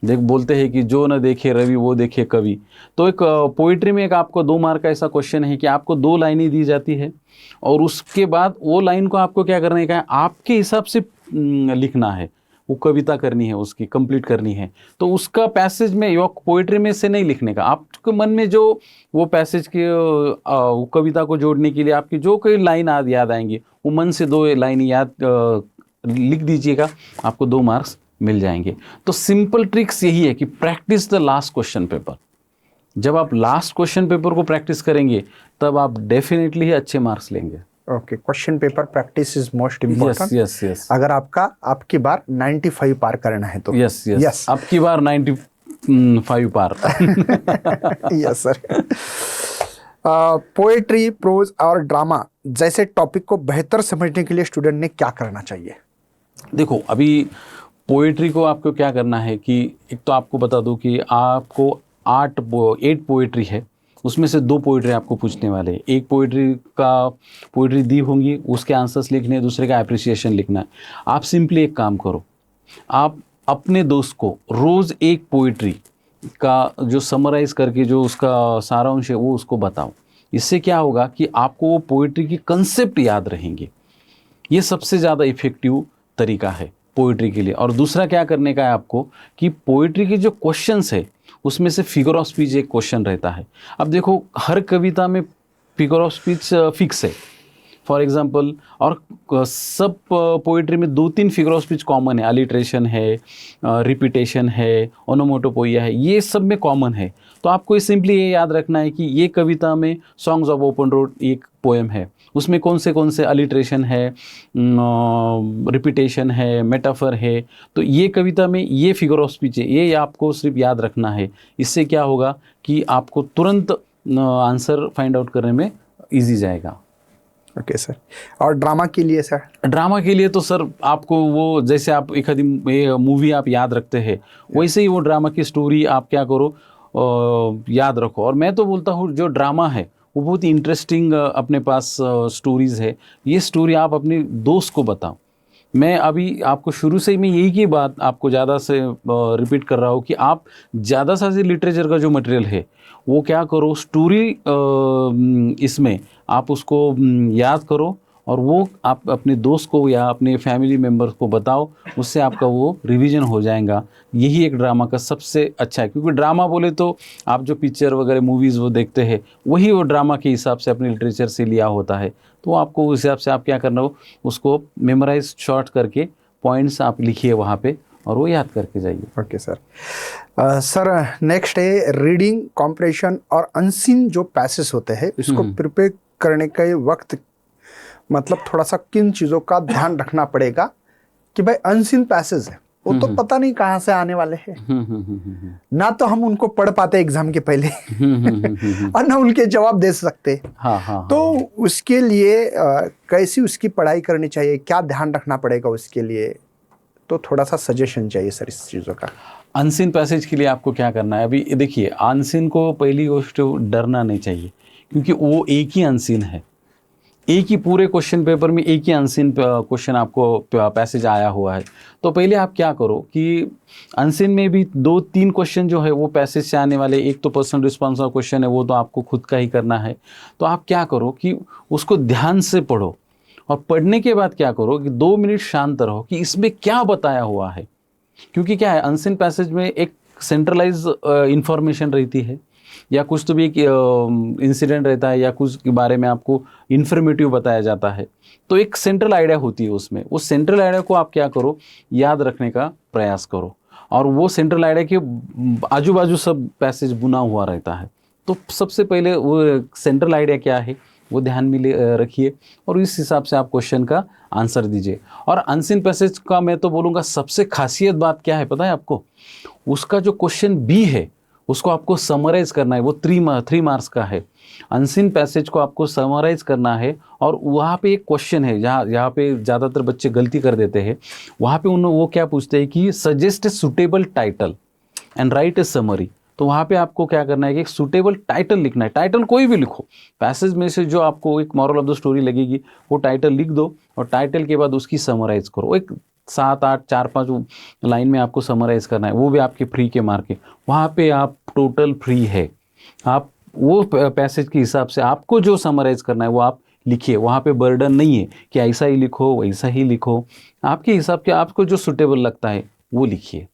बोलते हैं कि जो न देखे रवि वो देखे कवि। तो एक पोइट्री में एक आपको 2 मार्क का ऐसा क्वेश्चन है कि आपको 2 लाइनें दी जाती है और उसके बाद वो लाइन को आपको क्या करने का है, आपके हिसाब से लिखना है, वो कविता करनी है, उसकी कंप्लीट करनी है। तो उसका पैसेज में या पोइट्री में से नहीं लिखने का, आपके मन में जो वो पैसेज के कविता को जोड़ने के लिए आपकी जो कोई लाइन याद आएंगी, वो मन से 2 लाइन याद लिख दीजिएगा, आपको 2 मार्क्स मिल जाएंगे। तो सिंपल ट्रिक्स यही है कि practice the last question paper. जब आप लास्ट क्वेश्चन पेपर को प्रैक्टिस करेंगे तब आप डेफिनेटली अच्छे मार्क्स लेंगे। Okay, question paper practice is most important. Yes. अगर आपकी बार 95 पार करना है तो यस आपकी बार 95 पार। Yes sir. पोएट्री, प्रोज और ड्रामा जैसे टॉपिक को बेहतर समझने के लिए स्टूडेंट ने क्या करना चाहिए? देखो अभी पोएट्री को आपको क्या करना है कि एक तो आपको बता दूं कि आपको 8 पोएट्री है, उसमें से 2 पोएट्री आपको पूछने वाले हैं। एक पोएट्री दी होंगी, उसके आंसर्स लिखने हैं, दूसरे का एप्रिसिएशन लिखना है। आप सिंपली एक काम करो, आप अपने दोस्त को रोज़ एक पोएट्री का जो समराइज़ करके जो उसका सारांश है वो उसको बताओ। इससे क्या होगा कि आपको वो पोएट्री की कंसेप्ट याद रहेंगे। ये सबसे ज़्यादा इफ़ेक्टिव तरीका है पोइट्री के लिए। और दूसरा क्या करने का है आपको कि पोइट्री के जो क्वेश्चंस है उसमें से फिगर ऑफ स्पीच एक क्वेश्चन रहता है। अब देखो हर कविता में फिगर ऑफ स्पीच फिक्स है फॉर एग्जांपल, और सब पोइट्री में 2-3 फिगर ऑफ स्पीच कॉमन है, अलिट्रेशन है, रिपीटेशन है, ओनोमोटोपोइया है, ये सब में कॉमन है। तो आपको सिंपली ये याद रखना है कि ये कविता में सॉन्ग्स ऑफ ओपन रोड एक पोएम है, उसमें कौन से अलिट्रेशन है, रिपीटेशन है, मेटाफर है। तो ये कविता में ये फिगर ऑफ स्पीच है, ये आपको सिर्फ याद रखना है। इससे क्या होगा कि आपको तुरंत आंसर फाइंड आउट करने में ईजी जाएगा। Okay sir. और ड्रामा के लिए सर? ड्रामा के लिए तो सर आपको वो जैसे आप एक आधी मूवी आप याद रखते हैं वैसे ही वो ड्रामा की स्टोरी आप क्या करो याद रखो। और मैं तो बोलता हूँ जो ड्रामा है वो बहुत ही इंटरेस्टिंग अपने पास स्टोरीज़ है, ये स्टोरी आप अपने दोस्त को बताओ। मैं अभी आपको शुरू से ही मैं यही की बात आपको ज़्यादा से रिपीट कर रहा हूँ कि आप ज़्यादा से लिटरेचर का जो मटेरियल है वो क्या करो, स्टोरी इसमें आप उसको याद करो और वो आप अपने दोस्त को या अपने फैमिली मेम्बर्स को बताओ, उससे आपका वो रिवीजन हो जाएगा। यही एक ड्रामा का सबसे अच्छा है, क्योंकि ड्रामा बोले तो आप जो पिक्चर वगैरह मूवीज़ वो देखते हैं वही वो ड्रामा के हिसाब से अपने लिटरेचर से लिया होता है। तो आपको उस हिसाब से आप क्या करना हो, उसको मेमोराइज शॉर्ट करके पॉइंट्स आप लिखिए वहाँ पे और वो याद करके जाइए। Okay sir. सर नेक्स्ट है रीडिंग कॉम्प्रेशन और अनसीन जो पैसेज होते हैं इसको प्रिपेयर करने के वक्त मतलब थोड़ा सा किन चीज़ों का ध्यान रखना पड़ेगा कि भाई अनसीन पैसेज है वो तो पता नहीं कहाँ से आने वाले हैं, ना तो हम उनको पढ़ पाते एग्जाम के पहले और ना उनके जवाब दे सकते। तो उसके लिए कैसी उसकी पढ़ाई करनी चाहिए, क्या ध्यान रखना पड़ेगा उसके लिए, तो थोड़ा सा सजेशन चाहिए सर इस चीज़ों का। अनसीन पैसेज के लिए आपको क्या करना है, अभी देखिए अनसीन को पहली गोष्ट डरना नहीं चाहिए क्योंकि वो एक ही अनसीन है। एक ही पूरे क्वेश्चन पेपर में एक ही अनसीन क्वेश्चन आपको पैसेज आया हुआ है, तो पहले आप क्या करो कि अनसीन में भी 2-3 क्वेश्चन जो है वो पैसेज से आने वाले, एक तो पर्सनल रिस्पॉन्स का क्वेश्चन है, वो तो आपको खुद का ही करना है। तो आप क्या करो कि उसको ध्यान से पढ़ो, और पढ़ने के बाद क्या करो कि 2 मिनट शांत रहो कि इसमें क्या बताया हुआ है। क्योंकि क्या है, अनसीन पैसेज में एक सेंट्रलाइज इंफॉर्मेशन रहती है, या कुछ तो भी एक इंसिडेंट रहता है, या कुछ के बारे में आपको इन्फॉर्मेटिव बताया जाता है। तो एक सेंट्रल आइडिया होती है उसमें, उस सेंट्रल आइडिया को आप क्या करो, याद रखने का प्रयास करो, और वो सेंट्रल आइडिया के आजू बाजू सब पैसेज बुना हुआ रहता है। तो सबसे पहले वो सेंट्रल आइडिया क्या है वो ध्यान में रखिए, और इस हिसाब से आप क्वेश्चन का आंसर दीजिए। और अनसीन पैसेज का मैं तो बोलूँगा सबसे खासियत बात क्या है पता है आपको, उसका जो क्वेश्चन बी है उसको आपको समराइज करना है। वो 3 मार्क्स का है। अनसीन पैसेज को आपको समराइज करना है, और वहाँ पे एक क्वेश्चन है जहाँ पे ज़्यादातर बच्चे गलती कर देते हैं। वहाँ पे वो क्या पूछते हैं कि suggest a suitable title and right A summary. तो वहाँ पे आपको क्या करना है कि एक सूटेबल टाइटल लिखना है। टाइटल कोई भी लिखो, पैसेज में से जो आपको एक मॉरल ऑफ द स्टोरी लगेगी वो टाइटल लिख दो, और टाइटल के बाद उसकी समराइज करो। एक 7-8 4-5 लाइन में आपको समराइज करना है, वो भी आपके फ्री के मार्क है। वहाँ पे आप टोटल फ्री है, आप वो पैसेज के हिसाब से आपको जो समराइज करना है वो आप लिखिए। वहाँ पे बर्डन नहीं है कि ऐसा ही लिखो वैसा ही लिखो, आपके हिसाब के आपको जो सुटेबल लगता है वो लिखिए।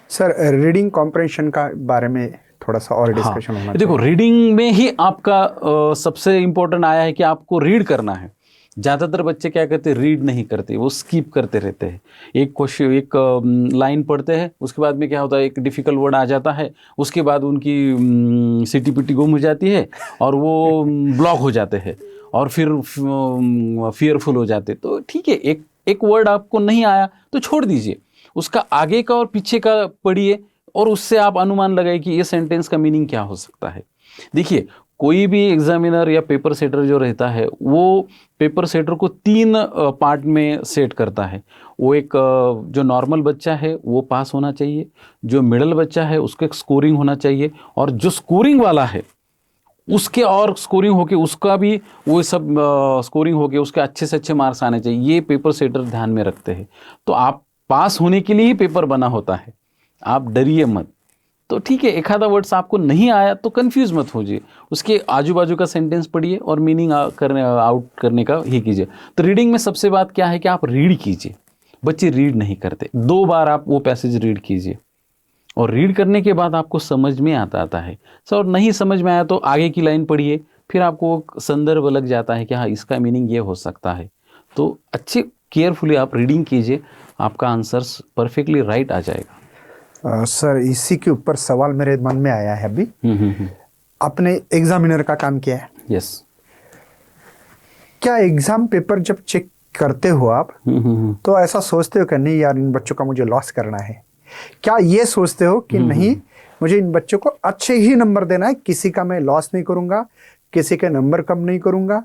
सर, रीडिंग कॉम्प्रहेंशन का बारे में थोड़ा सा और डिस्कशन होना चाहिए। देखो, रीडिंग में ही आपका सबसे इम्पोर्टेंट आया है कि आपको रीड करना है। ज़्यादातर बच्चे क्या करते हैं, रीड नहीं करते, वो स्किप करते रहते हैं। एक क्वेश्चन, एक लाइन पढ़ते हैं, उसके बाद में क्या होता है, एक डिफ़िकल्ट वर्ड आ जाता है, उसके बाद उनकी सीटीपीटी गुम हो जाती है, और वो ब्लॉक हो जाते हैं, और फिर फियरफुल हो जाते। तो ठीक है, एक वर्ड आपको नहीं आया तो छोड़ दीजिए, उसका आगे का और पीछे का पढ़िए, और उससे आप अनुमान लगाइए कि ये सेंटेंस का मीनिंग क्या हो सकता है। देखिए, कोई भी एग्जामिनर या पेपर सेटर जो रहता है वो पेपर सेटर को 3 पार्ट में सेट करता है। वो एक जो नॉर्मल बच्चा है वो पास होना चाहिए, जो मिडल बच्चा है उसका एक स्कोरिंग होना चाहिए, और जो स्कोरिंग वाला है उसके और स्कोरिंग होके उसका भी वो सब स्कोरिंग होके उसके अच्छे से अच्छे मार्क्स आने चाहिए। ये पेपर सेटर ध्यान में रखते हैं। तो आप पास होने के लिए ही पेपर बना होता है, आप डरिए मत। तो ठीक है, एक आधा वर्ड्स आपको नहीं आया तो कंफ्यूज मत होजिए, उसके आजू बाजू का सेंटेंस पढ़िए और मीनिंग आउट करने का ही कीजिए। तो रीडिंग में सबसे बात क्या है कि आप रीड कीजिए। बच्चे रीड नहीं करते, 2 बार आप वो पैसेज रीड कीजिए, और रीड करने के बाद आपको समझ में आता है। सर, और नहीं समझ में आया तो आगे की लाइन पढ़िए, फिर आपको संदर्भ लग जाता है कि हाँ इसका मीनिंग ये हो सकता है। तो अच्छे केयरफुली आप रीडिंग कीजिए, आपका आंसर परफेक्टली राइट आ जाएगा। सर, इसी के ऊपर सवाल मेरे मन में आया है अभी। आपने एग्जामिनर का काम किया है। यस। क्या एग्जाम पेपर जब चेक करते हो आप तो ऐसा सोचते हो कि नहीं यार इन बच्चों का मुझे लॉस करना है? क्या ये सोचते हो कि नहीं, मुझे इन बच्चों को अच्छे ही नंबर देना है, किसी का मैं लॉस नहीं करूंगा, किसी के नंबर कम नहीं करूंगा?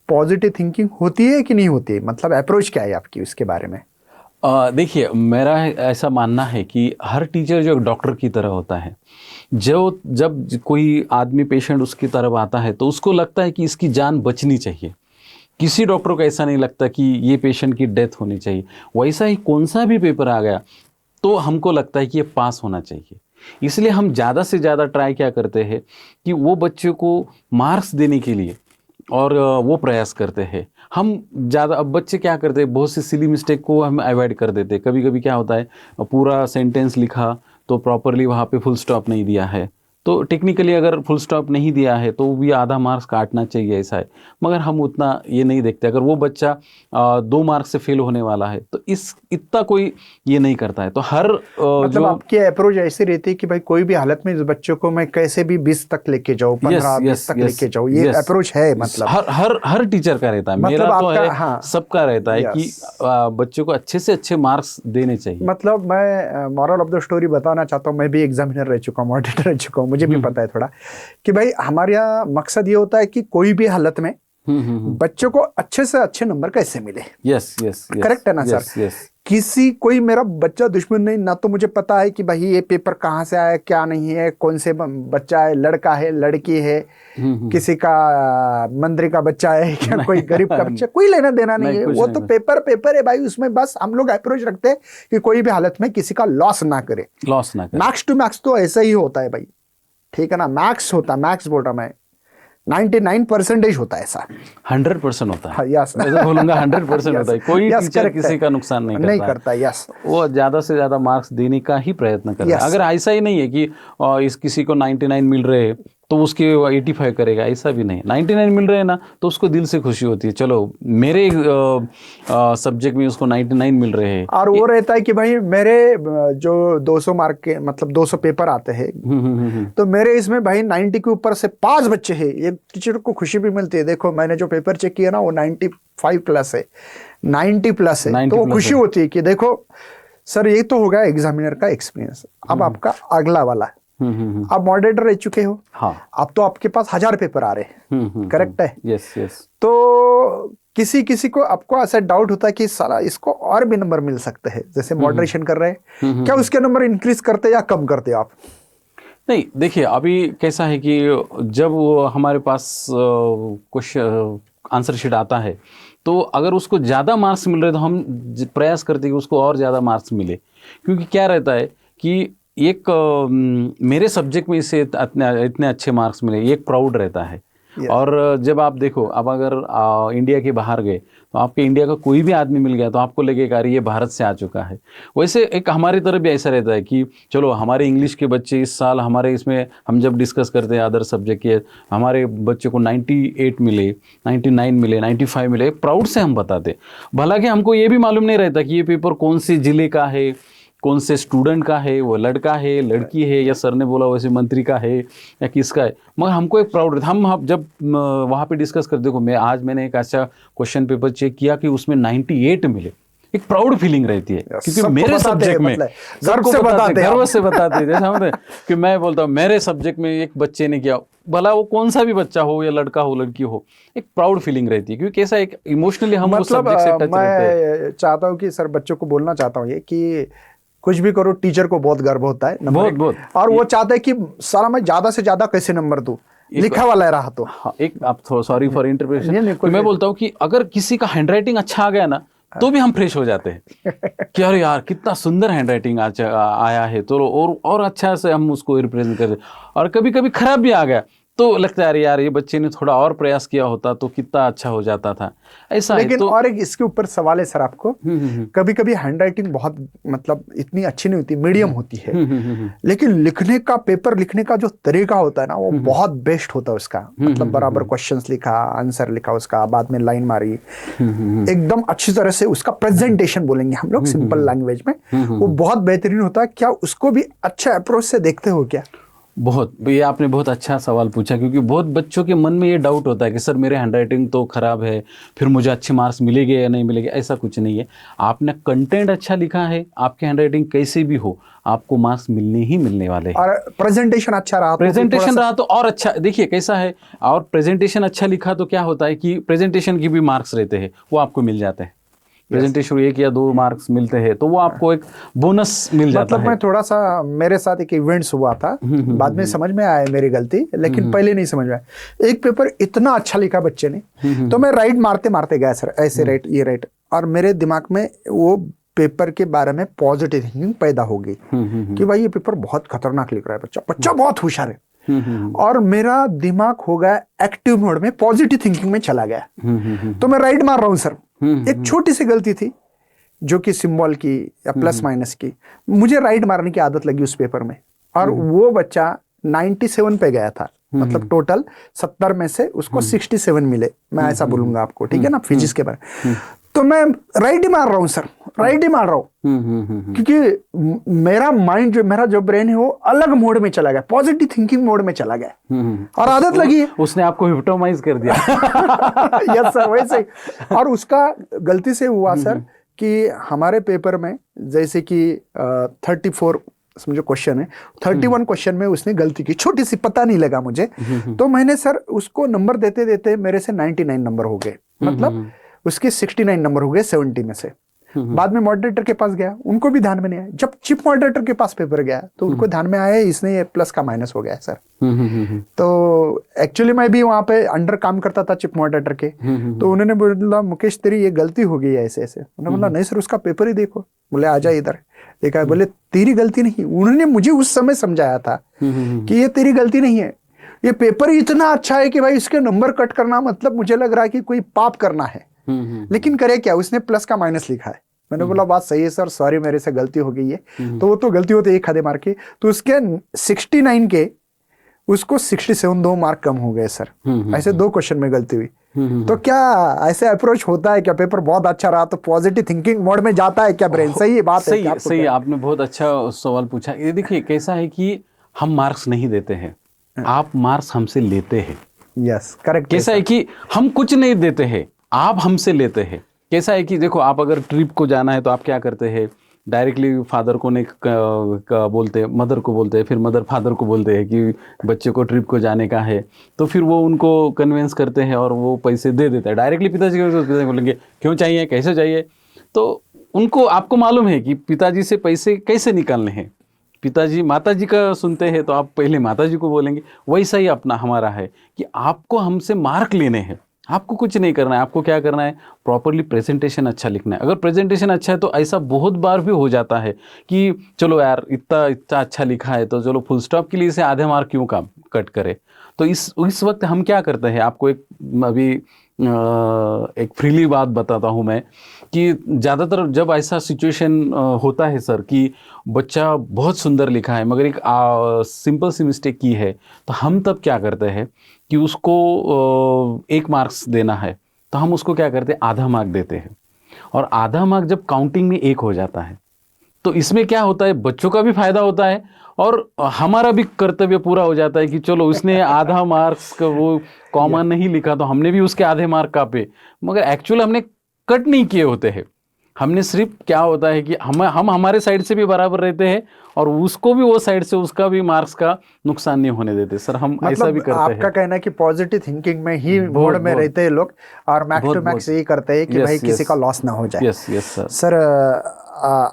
पॉजिटिव थिंकिंग होती है कि नहीं होती है? मतलब अप्रोच क्या है आपकी उसके बारे में? देखिए, मेरा ऐसा मानना है कि हर टीचर जो डॉक्टर की तरह होता है, जब कोई आदमी पेशेंट उसकी तरफ आता है तो उसको लगता है कि इसकी जान बचनी चाहिए। किसी डॉक्टर को ऐसा नहीं लगता कि ये पेशेंट की डेथ होनी चाहिए। वैसा ही कौन सा भी पेपर आ गया तो हमको लगता है कि ये पास होना चाहिए। इसलिए हम ज़्यादा से ज़्यादा ट्राई क्या करते हैं कि वो बच्चे को मार्क्स देने के लिए और वो प्रयास करते हैं। हम ज़्यादा, अब बच्चे क्या करते हैं, बहुत सी सिली मिस्टेक को हम अवॉइड कर देते हैं। कभी कभी क्या होता है, पूरा सेंटेंस लिखा तो प्रॉपरली वहाँ पे फुल स्टॉप नहीं दिया है, तो टेक्निकली अगर फुल स्टॉप नहीं दिया है तो भी आधा मार्क्स काटना चाहिए, ऐसा है। मगर हम उतना ये नहीं देखते। अगर वो बच्चा 2 मार्क्स से फेल होने वाला है तो इतना कोई ये नहीं करता है। तो हर मतलब आपकी अप्रोच ऐसी रहती है कि भाई कोई भी हालत में इस बच्चों को मैं कैसे भी 20 तक लेके जाऊँ, 15-20 तक लेके जाऊँ, ये अप्रोच है? मतलब हर टीचर का रहता है, मतलब मेरा तो है, हाँ, सबका रहता है कि बच्चों को अच्छे से अच्छे मार्क्स देने चाहिए। मतलब मैं मॉरल ऑफ द स्टोरी बताना चाहता हूँ, मैं भी एग्जामिनर रह चुका हूँ, ऑडिटर रह चुका हूँ, मुझे भी पता है थोड़ा कि भाई हमारे यहाँ मकसद ये होता है कि कोई भी हालत में बच्चों को अच्छे से अच्छे नंबर कैसे मिले। यस, करेक्ट है ना सर? किसी कोई मेरा बच्चा दुश्मन नहीं, ना तो मुझे पता है कि भाई ये पेपर कहाँ से आया, क्या नहीं है, कौन से बच्चा है, लड़का है, लड़की है, किसी का मंत्री का बच्चा है, क्या कोई गरीब का बच्चा, कोई लेना देना नहीं है। वो तो पेपर है भाई, उसमें बस हम लोग अप्रोच रखते हैं कि कोई भी हालत में किसी का लॉस ना करे। मैक्स टू मैक्स तो ऐसा ही होता है भाई, ठीक है ना। मैक्स होता है, मैक्स बोल रहा मैं, 99% होता है ऐसा, 100% होता है। यस, मैं बोलूंगा 100% होता है। कोई टीचर किसी का नुकसान नहीं करता। यस, वो ज्यादा से ज्यादा मार्क्स देने का ही प्रयत्न करता है। अगर ऐसा ही नहीं है कि इस किसी को 99 मिल रहे हैं तो उसके 85 करेगा, ऐसा भी नहीं। 99 मिल रहे हैं ना तो उसको दिल से खुशी होती है, चलो मेरे सब्जेक्ट में उसको 99 मिल रहे हैं। और वो रहता है कि भाई मेरे जो 200 मार्क के मतलब 200 पेपर आते हैं, तो मेरे इसमें भाई 90 के ऊपर से 5 बच्चे हैं, ये टीचर को खुशी भी मिलती है। देखो मैंने जो पेपर चेक किया ना वो 95 प्लस है, 90 प्लस है, तो खुशी होती है कि देखो सर ये तो होगा एग्जामिनर का एक्सपीरियंस। अब आपका अगला वाला, आप मॉडरेटर रह चुके हो, हाँ, अब तो आपके पास 1000 पेपर आ रहे हैं, करेक्ट है? Yes yes. तो किसी किसी को आपको ऐसा डाउट होता है कि साला इसको और भी नंबर मिल सकते हैं, जैसे मॉडरेशन कर रहे हैं, क्या उसके नंबर इंक्रीज करते या कम करते आप? नहीं, देखिए अभी कैसा है कि जब वो हमारे पास क्वेश्चन आंसर शीट आता है तो अगर उसको ज़्यादा मार्क्स मिल रहे तो हम प्रयास करते हैं कि उसको और ज़्यादा मार्क्स मिले, क्योंकि क्या रहता है कि एक मेरे सब्जेक्ट में इसे इतने अच्छे मार्क्स मिले, एक प्राउड रहता है। और जब आप देखो, अब अगर इंडिया के बाहर गए तो आपके इंडिया का कोई भी आदमी मिल गया तो आपको लगेगा अरे ये भारत से आ चुका है। वैसे एक हमारी तरफ भी ऐसा रहता है कि चलो हमारे इंग्लिश के बच्चे इस साल हमारे इसमें हम जब डिस्कस करते हैं अदर सब्जेक्ट के, हमारे बच्चे को 98 मिले, 99 मिले, 95 मिले, प्राउड से हम बताते। भला कि हमको ये भी मालूम नहीं रहता कि ये पेपर कौन से ज़िले का है, कौन से स्टूडेंट का है, वो लड़का है, लड़की है, या सर ने बोला वैसे मंत्री का है या किसका है। मगर हमको एक प्राउड रहता। हम जब वहाँ पे डिस्कस करते, देखो मैंने एक अच्छा क्वेश्चन पेपर चेक किया कि उसमें 98 मिले, एक प्राउड फीलिंग रहती है, क्योंकि मेरे सब्जेक्ट में गर्व से बताते हैं। जैसा होता है कि मैं बोलता हूँ मेरे सब्जेक्ट में एक बच्चे ने किया, भला वो कौन सा भी बच्चा हो, या लड़का हो लड़की हो, एक प्राउड फीलिंग रहती है, क्योंकि कैसा एक इमोशनली हम उस सब्जेक्ट से टच रहते हैं। मैं चाहता हूँ कि सर बच्चों को बोलना चाहता हूँ ये कि कुछ भी करो टीचर को बहुत गर्व होता है, बहुत। और वो चाहता है कि सारा मैं ज्यादा से ज्यादा कैसे नंबर दूं, लिखा वाला रहा तो। हाँ, एक आप सॉरी फॉर इंटरप्रिटेशन, तो मैं बोलता हूँ कि अगर किसी का हैंडराइटिंग अच्छा आ गया ना तो भी हम फ्रेश हो जाते हैं कि अरे यार कितना सुंदर हैंडराइटिंग आया है, तो और अच्छा से हम उसको रिप्रेजेंट करते। और कभी कभी खराब भी आ गया तो लगता है यार ये बच्चे ने थोड़ा और प्रयास किया होता तो कितना अच्छा हो जाता था, ऐसा। लेकिन और एक इसके ऊपर सवाल है सर आपको, कभी कभी हैंडराइटिंग बहुत मतलब इतनी अच्छी नहीं होती, मीडियम होती है, लेकिन लिखने का, पेपर लिखने का जो तरीका होता है ना वो बहुत बेस्ट होता है उसका। मतलब बराबर क्वेश्चंस लिखा, आंसर लिखा, उसका बाद में लाइन मारी, एकदम अच्छी तरह से उसका प्रेजेंटेशन बोलेंगे हम लोग सिंपल लैंग्वेज में, वो बहुत बेहतरीन होता है। क्या उसको भी अच्छा अप्रोच से देखते हो क्या? बहुत, ये आपने बहुत अच्छा सवाल पूछा, क्योंकि बहुत बच्चों के मन में ये डाउट होता है कि सर मेरे हैंडराइटिंग तो ख़राब है, फिर मुझे अच्छे मार्क्स मिलेंगे या नहीं मिलेंगे। ऐसा कुछ नहीं है, आपने कंटेंट अच्छा लिखा है, आपके हैंडराइटिंग कैसे भी हो आपको मार्क्स मिलने ही मिलने वाले हैं। और प्रेजेंटेशन अच्छा रहा, प्रेजेंटेशन रहा तो और अच्छा। देखिए कैसा है, और प्रेजेंटेशन अच्छा लिखा तो क्या होता है कि प्रेजेंटेशन की भी मार्क्स रहते हैं, वो आपको मिल जाते हैं। प्रेजेंटेशन 1 या 2 मार्क्स मिलते हैं तो वो आपको एक बोनस मिल जाता है। मतलब मैं थोड़ा सा, मेरे साथ एक इवेंट्स हुआ था, बाद में समझ में आया मेरी गलती, लेकिन पहले नहीं समझ में आया। एक पेपर इतना अच्छा लिखा बच्चे ने, तो मैं राइट मारते मारते गया सर, ऐसे राइट, ये राइट, और मेरे दिमाग में वो पेपर के बारे में पॉजिटिव थिंकिंग पैदा हो गई कि भाई ये पेपर बहुत खतरनाक लिख रहा है बच्चा बहुत होशियार है। और मेरा दिमाग हो गया एक्टिव मोड में, पॉजिटिव थिंकिंग में चला गया। तो मैं राइट मार रहा हूं सर, एक छोटी सी गलती थी जो कि सिंबल की या प्लस माइनस की, मुझे राइट मारने की आदत लगी उस पेपर में, और वो बच्चा 97 पे गया था। मतलब टोटल 70 में से उसको 67 मिले, मैं ऐसा बोलूंगा आपको, ठीक है ना, फिजिक्स के बारे। तो मैं राइट ही मार रहा हूँ सर, राइट ही मार रहा हूँ, क्योंकि मेरा माइंड जो, मेरा जो ब्रेन है वो अलग मोड में चला गया, पॉजिटिव थिंकिंग मोड में चला गया, और आदत लगी है। उसने आपको हिप्नोटाइज कर दिया। यस सर, वैसे ही। और उसका गलती से हुआ सर कि हमारे पेपर में जैसे कि 34 समझो क्वेश्चन है, 31 क्वेश्चन में उसने गलती की, छोटी सी, पता नहीं लगा मुझे, तो मैंने सर उसको नंबर देते देते मेरे से 99 नंबर हो गए, मतलब उसके 69 नंबर हो गए 70 में से। बाद में मॉडरेटर के पास गया, उनको भी ध्यान में नहीं आया। जब चीफ मॉडरेटर के पास पेपर गया तो उनको ध्यान में आया इसने ये प्लस का माइनस हो गया है सर। तो एक्चुअली मैं भी वहाँ पे अंडर काम करता था चीफ मॉडरेटर के। तो उन्होंने बोला मुकेश तेरी ये गलती हो गई है ऐसे ऐसे। उन्होंने बोला नहीं सर उसका पेपर ही देखो। बोले आ जा इधर। देखा, बोले तेरी गलती नहीं। उन्होंने मुझे उस समय समझाया था कि ये तेरी गलती नहीं है, ये पेपर ही इतना अच्छा है कि भाई इसके नंबर कट करना मतलब मुझे लग रहा है कि कोई पाप करना है। लेकिन करे क्या, उसने प्लस का माइनस लिखा है। मैंने बोला बात सही है सर, सॉरी मेरे से गलती हो गई है। तो वो तो गलती होती है एक आधे मार्क के, तो उसके 69 के उसको 67 2 मार्क कम हो गए सर। ऐसे 2 क्वेश्चन में गलती हुई। तो क्या ऐसे अप्रोच होता है क्या? पेपर बहुत अच्छा रहा तो पॉजिटिव थिंकिंग मोड में जाता है क्या ब्रेन? सही बात है। सही, आपने बहुत अच्छा सवाल पूछा। ये देखिए कैसा है कि हम मार्क्स नहीं देते हैं, आप मार्क्स हमसे लेते हैं। Yes correct. कैसा है कि हम कुछ नहीं देते हैं, आप हमसे लेते हैं। कैसा है कि देखो आप अगर ट्रिप को जाना है तो आप क्या करते हैं, डायरेक्टली फादर को नहीं बोलते, मदर को बोलते हैं, फिर मदर फादर को बोलते हैं कि बच्चे को ट्रिप को जाने का है, तो फिर वो उनको कन्विंस करते हैं और वो पैसे दे देता है। डायरेक्टली पिताजी को बोलेंगे क्यों चाहिए, कैसे चाहिए, तो उनको आपको मालूम है कि पिताजी से पैसे कैसे निकालने हैं। पिताजी माताजी का सुनते हैं तो आप पहले माताजी को बोलेंगे। वैसा ही अपना हमारा है कि आपको हमसे मार्क लेने हैं, आपको कुछ नहीं करना है। आपको क्या करना है, प्रॉपरली प्रेजेंटेशन अच्छा लिखना है। अगर प्रेजेंटेशन अच्छा है तो ऐसा बहुत बार भी हो जाता है कि चलो यार इतना अच्छा लिखा है तो चलो फुल स्टॉप के लिए इसे आधे मार्क क्यों काम कट करे। तो इस वक्त हम क्या करते हैं, आपको एक फ्रीली बात बताता हूँ मैं कि ज़्यादातर जब ऐसा सिचुएशन होता है सर कि बच्चा बहुत सुंदर लिखा है मगर एक सिंपल सी मिस्टेक की है, तो हम तब क्या करते हैं कि उसको 1 मार्क्स देना है तो हम उसको क्या करते हैं, आधा मार्क देते हैं। और आधा मार्क जब काउंटिंग में 1 हो जाता है तो इसमें क्या होता है, बच्चों का भी फायदा होता है और हमारा भी कर्तव्य पूरा हो जाता है कि चलो उसने आधा मार्क्स का वो कॉमन नहीं लिखा तो हमने भी उसके आधे मार्क कापे, मगर एक्चुअल हमने कट नहीं किए होते हैं। हमने सिर्फ क्या होता है कि हम हमारे साइड से भी बराबर रहते हैं और उसको भी वो साइड से उसका भी मार्क्स का नुकसान नहीं होने देते सर। हम मतलब ऐसा भी करते हैं। आपका कहना है कि पॉजिटिव थिंकिंग में ही मोड में रहते हैं लोग और मैक्स टू मैक्स यही करते हैं कि भाई किसी का लॉस ना हो जाए। Yes sir. सर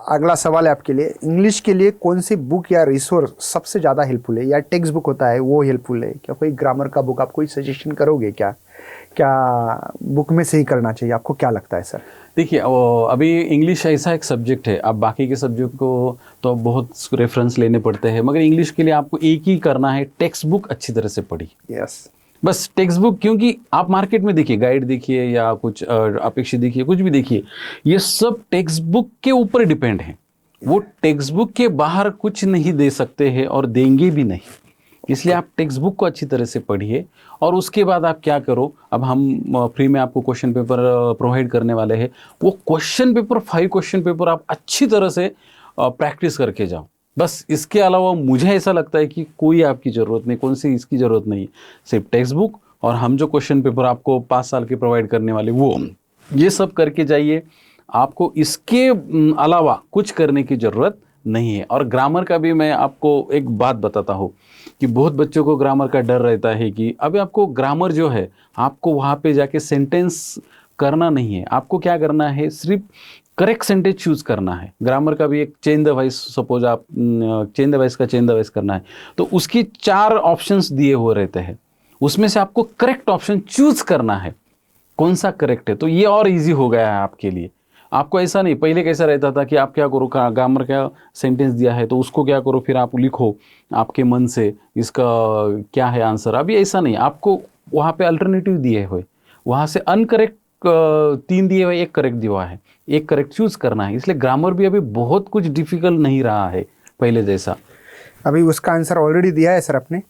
अगला सवाल है आपके लिए, इंग्लिश के लिए कौन सी बुक या रिसोर्स सबसे ज़्यादा हेल्पफुल है, या टेक्स्ट बुक होता है वो हेल्पफुल है क्या? कोई ग्रामर का बुक आप कोई सजेशन करोगे क्या? क्या बुक में से ही करना चाहिए, आपको क्या लगता है सर? देखिए अभी इंग्लिश ऐसा एक सब्जेक्ट है, आप बाकी के सब्जेक्ट को तो बहुत रेफरेंस लेने पड़ते हैं, मगर इंग्लिश के लिए आपको एक ही करना है, टेक्स्ट बुक अच्छी तरह से पढ़िए। यस बस टेक्स्ट बुक, क्योंकि आप मार्केट में देखिए, गाइड देखिए या कुछ अपेक्षित देखिए, कुछ भी देखिए, ये सब टेक्स्ट बुक के ऊपर डिपेंड है। वो टेक्स्ट बुक के बाहर कुछ नहीं दे सकते हैं और देंगे भी नहीं। इसलिए आप टेक्स्ट बुक को अच्छी तरह से पढ़िए और उसके बाद आप क्या करो, अब हम फ्री में आपको क्वेश्चन पेपर प्रोवाइड करने वाले हैं। वो क्वेश्चन पेपर 5 क्वेश्चन पेपर आप अच्छी तरह से प्रैक्टिस करके जाओ। बस इसके अलावा मुझे ऐसा लगता है कि कोई आपकी ज़रूरत नहीं, कौन सी इसकी ज़रूरत नहीं, सिर्फ टेक्स्ट बुक और हम जो क्वेश्चन पेपर आपको 5 साल के प्रोवाइड करने वाले वो, ये सब करके जाइए। आपको इसके अलावा कुछ करने की ज़रूरत नहीं है। और ग्रामर का भी मैं आपको एक बात बताता हूँ कि बहुत बच्चों को ग्रामर का डर रहता है कि अभी आपको ग्रामर जो है, आपको वहाँ पे जाके सेंटेंस करना नहीं है, आपको क्या करना है, सिर्फ करेक्ट सेंटेंस चूज करना है। ग्रामर का भी एक चेंज द वॉइस, सपोज आप चेंज द वॉइस का चेंज द वॉइस करना है तो उसकी 4 ऑप्शंस दिए हुए रहते हैं, उसमें से आपको करेक्ट ऑप्शन चूज करना है, कौन सा करेक्ट है। तो ये और इजी हो गया है आपके लिए। आपको ऐसा नहीं, पहले कैसा रहता था कि आप क्या करो, ग्रामर का सेंटेंस दिया है तो उसको क्या करो, फिर आप लिखो आपके मन से इसका क्या है आंसर। अभी ऐसा नहीं, आपको वहाँ पे अल्टरनेटिव दिए हुए, वहाँ से अनकरेक्ट 3 दिए हुए, 1 करेक्ट दिया हुआ है, 1 करेक्ट चूज करना है। इसलिए ग्रामर भी अभी बहुत कुछ डिफिकल्ट नहीं रहा है पहले जैसा। अभी उसका आंसर ऑलरेडी दिया है सर आपने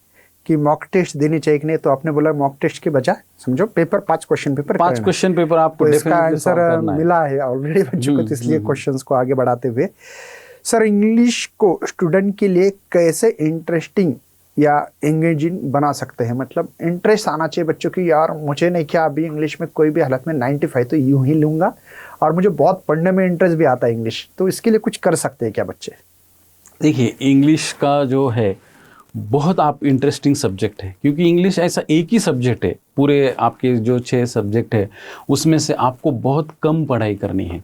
कि मॉक टेस्ट देनी चाहिए कि नहीं, तो आपने बोला मॉक टेस्ट के बजाय समझो paper 5 question paper 5 question paper आपको इसका आंसर मिला है ऑलरेडी बच्चों को, तो इसलिए क्वेश्चंस को आगे बढ़ाते हुए सर, इंग्लिश को स्टूडेंट के लिए कैसे इंटरेस्टिंग या एंगेजिंग बना सकते हैं? मतलब इंटरेस्ट आना चाहिए बच्चों की, यार मुझे नहीं क्या अभी इंग्लिश में कोई भी हालत में 95 तो यूं ही लूँगा और मुझे बहुत पढ़ने में इंटरेस्ट भी आता है इंग्लिश, तो इसके लिए कुछ कर सकते हैं क्या बच्चे? देखिए इंग्लिश का जो है बहुत आप इंटरेस्टिंग सब्जेक्ट है, क्योंकि इंग्लिश ऐसा एक ही सब्जेक्ट है, पूरे आपके जो 6 सब्जेक्ट है उसमें से आपको बहुत कम पढ़ाई करनी है।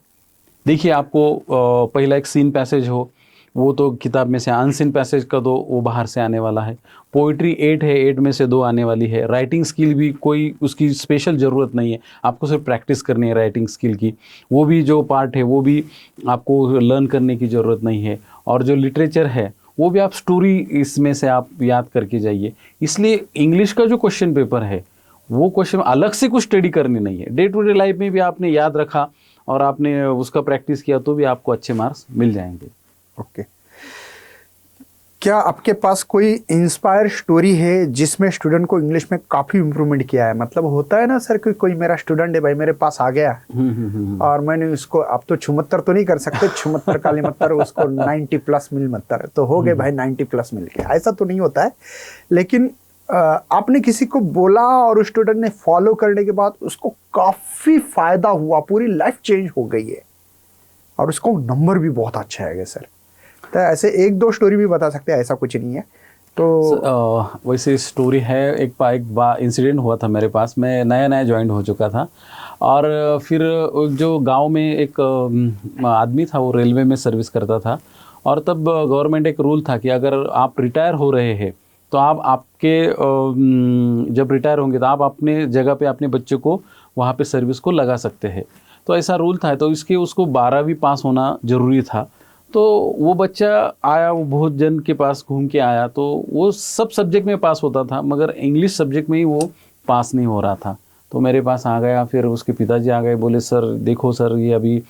देखिए आपको पहला एक सीन पैसेज हो, वो तो किताब में से, अनसीन पैसेज का दो वो बाहर से आने वाला है। पोइट्री 8 है, 8 में से 2 आने वाली है। राइटिंग स्किल भी कोई उसकी स्पेशल ज़रूरत नहीं है, आपको सिर्फ प्रैक्टिस करनी है राइटिंग स्किल की, वो भी जो पार्ट है वो भी आपको लर्न करने की ज़रूरत नहीं है। और जो लिटरेचर है वो भी आप स्टोरी इसमें से आप याद करके जाइए। इसलिए इंग्लिश का जो क्वेश्चन पेपर है वो क्वेश्चन अलग से कुछ स्टडी करनी नहीं है, डे टू डे लाइफ में भी आपने याद रखा और आपने उसका प्रैक्टिस किया तो भी आपको अच्छे मार्क्स मिल जाएंगे। ओके, क्या आपके पास कोई इंस्पायर स्टोरी है जिसमें स्टूडेंट को इंग्लिश में काफ़ी इम्प्रूवमेंट किया है? मतलब होता है ना सर कि कोई मेरा स्टूडेंट है भाई मेरे पास आ गया और मैंने उसको, आप तो 76 तो नहीं कर सकते, 76 काली मत्तर, उसको 90 प्लस मिल मत्तर तो हो गए भाई 90 प्लस मिल के, ऐसा तो नहीं होता है। लेकिन आपने किसी को बोला और उस स्टूडेंट ने फॉलो करने के बाद उसको काफ़ी फायदा हुआ, पूरी लाइफ चेंज हो गई है और उसको नंबर भी बहुत अच्छा है सर, तो ऐसे एक दो स्टोरी भी बता सकते हैं? ऐसा कुछ नहीं है तो वैसे स्टोरी है। एक बार इंसिडेंट हुआ था मेरे पास, मैं नया नया ज्वाइन हो चुका था और फिर जो गांव में एक आदमी था वो रेलवे में सर्विस करता था और तब गवर्नमेंट एक रूल था कि अगर आप रिटायर हो रहे हैं तो आप आपके जब रिटायर होंगे तो आप अपने जगह पे अपने बच्चे को वहाँ पे सर्विस को लगा सकते हैं। तो ऐसा रूल था, तो इसके उसको 12वीं पास होना ज़रूरी था। तो वो बच्चा आया, वो बहुत जन के पास घूम के आया, तो वो सब सब्जेक्ट में पास होता था मगर इंग्लिश सब्जेक्ट में ही वो पास नहीं हो रहा था। तो मेरे पास आ गया, फिर उसके पिताजी आ गए, बोले सर देखो सर ये अभी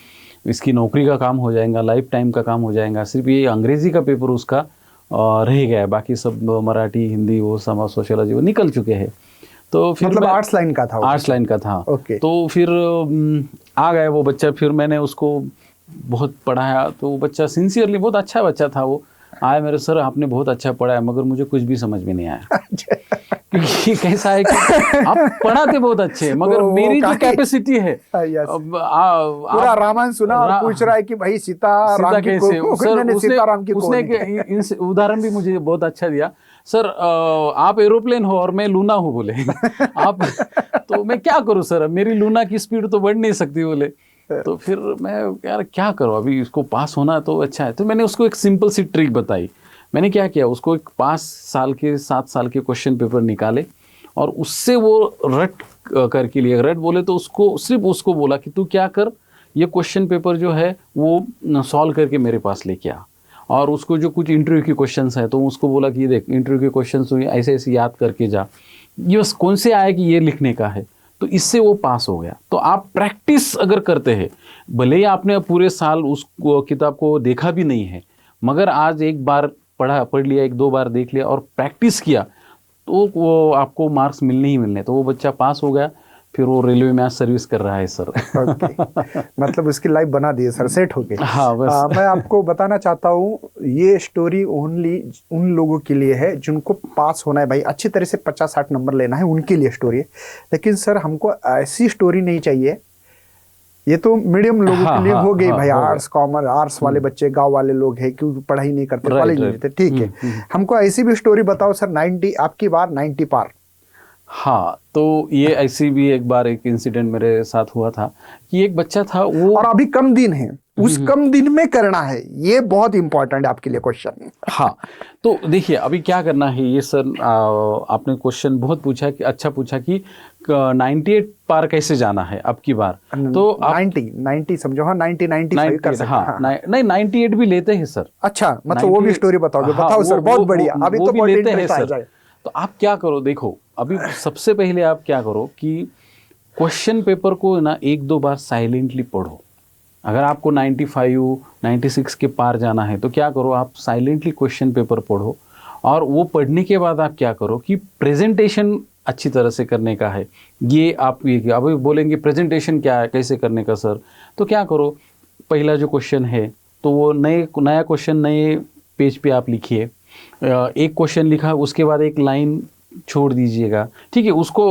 इसकी नौकरी का काम हो जाएगा, लाइफ टाइम का काम हो जाएगा, सिर्फ ये अंग्रेज़ी का पेपर उसका रह गया है, बाकी सब मराठी हिंदी वो समाज सोशियोलॉजी वो निकल चुके हैं। तो फिर मतलब आर्ट्स लाइन का था? आर्ट्स लाइन का था। ओके। तो फिर आ गया वो बच्चा, फिर मैंने उसको बहुत पढ़ाया, तो वो बच्चा सिंसियरली, बहुत अच्छा बच्चा था, वो आया मेरे, सर आपने बहुत अच्छा पढ़ाया मगर मुझे कुछ भी समझ में नहीं आया। क्योंकि कैसा है कि आप पढ़ाते बहुत अच्छे मगर मेरी जो कैपेसिटी है, पूरा रामायण सुना और पूछ रहा है कि भाई सीता राम की उसने एक उदाहरण भी मुझे बहुत अच्छा दिया, सर आप एरोप्लेन हो और मैं लूना हूँ बोले आप, तो मैं क्या करूँ सर, मेरी लूना की स्पीड तो बढ़ नहीं सकती बोले। तो फिर मैं यार क्या करूँ, अभी इसको पास होना तो अच्छा है। तो मैंने उसको एक सिंपल सी ट्रिक बताई। मैंने क्या किया, उसको एक 5 साल के 7 साल के क्वेश्चन पेपर निकाले और उससे वो रट करके लिए, रट बोले तो उसको सिर्फ उसको बोला कि तू क्या कर, ये क्वेश्चन पेपर जो है वो सॉल्व करके मेरे पास लेके आ। और उसको जो कुछ इंटरव्यू के क्वेश्चंस है तो उसको बोला कि देख इंटरव्यू के क्वेश्चंस ऐसे ऐसे याद करके जा, ये बस कौन से आए कि ये लिखने का है, तो इससे वो पास हो गया। तो आप प्रैक्टिस अगर करते हैं, भले ही आपने पूरे साल उस किताब को देखा भी नहीं है मगर आज एक बार पढ़ लिया, 1-2 बार देख लिया और प्रैक्टिस किया तो वो आपको मार्क्स मिलने ही मिलने। तो वो बच्चा पास हो गया, फिर वो रेलवे में आज सर्विस कर रहा है सर। मतलब उसकी लाइफ बना दी है सर, सेट हो गई। हाँ बस। मैं आपको बताना चाहता हूँ ये स्टोरी ओनली उन लोगों के लिए है जिनको पास होना है भाई, अच्छी तरह से 50-60 नंबर लेना है, उनके लिए स्टोरी है। लेकिन सर हमको ऐसी स्टोरी नहीं चाहिए, ये तो मीडियम लोगों के लिए हो गई भाई, आर्ट्स कॉमर्स, आर्ट्स वाले बच्चे, गांव वाले लोग हैं क्योंकि पढ़ाई नहीं करते, कॉलेज नहीं जाते, ठीक है। हमको ऐसी भी स्टोरी बताओ सर, 90 आपकी बार 90 पार। हाँ, तो ये ऐसी भी एक बार एक इंसिडेंट मेरे साथ हुआ था कि एक बच्चा था वो, और अभी कम दिन है, उस कम दिन में करना है, ये बहुत इंपॉर्टेंट है आपके लिए क्वेश्चन। हाँ, तो देखिए अभी क्या करना है ये सर, आपने क्वेश्चन बहुत पूछा कि अच्छा पूछा कि 98 पार कैसे जाना है अब की बार, तो 90 समझो, हाँ 90 कर सकते हैं। हाँ, नहीं 98 भी लेते हैं सर। अच्छा, मतलब वो भी स्टोरी बताओगे? बताओ सर, बहुत बढ़िया, अभी तो बहुत लेते हैं इंटरेस्ट आ सर। जाए। तो आप क्या करो, देखो अभी सबसे पहले आप क्या करो कि क्वेश्चन पेपर को ना 1-2 बार साइलेंटली पढ़ो। अगर आपको 95, 96 के पार जाना है तो क्या करो, आप साइलेंटली क्वेश्चन पेपर पढ़ो और वो पढ़ने के बाद आप क्या करो कि प्रेजेंटेशन अच्छी तरह से करने का है। ये आप ये अभी बोलेंगे प्रेजेंटेशन क्या है, कैसे करने का सर, तो क्या करो, पहला जो क्वेश्चन है तो वो नया क्वेश्चन नए पेज पे आप लिखिए। एक क्वेश्चन लिखा, उसके बाद एक लाइन छोड़ दीजिएगा, ठीक है। उसको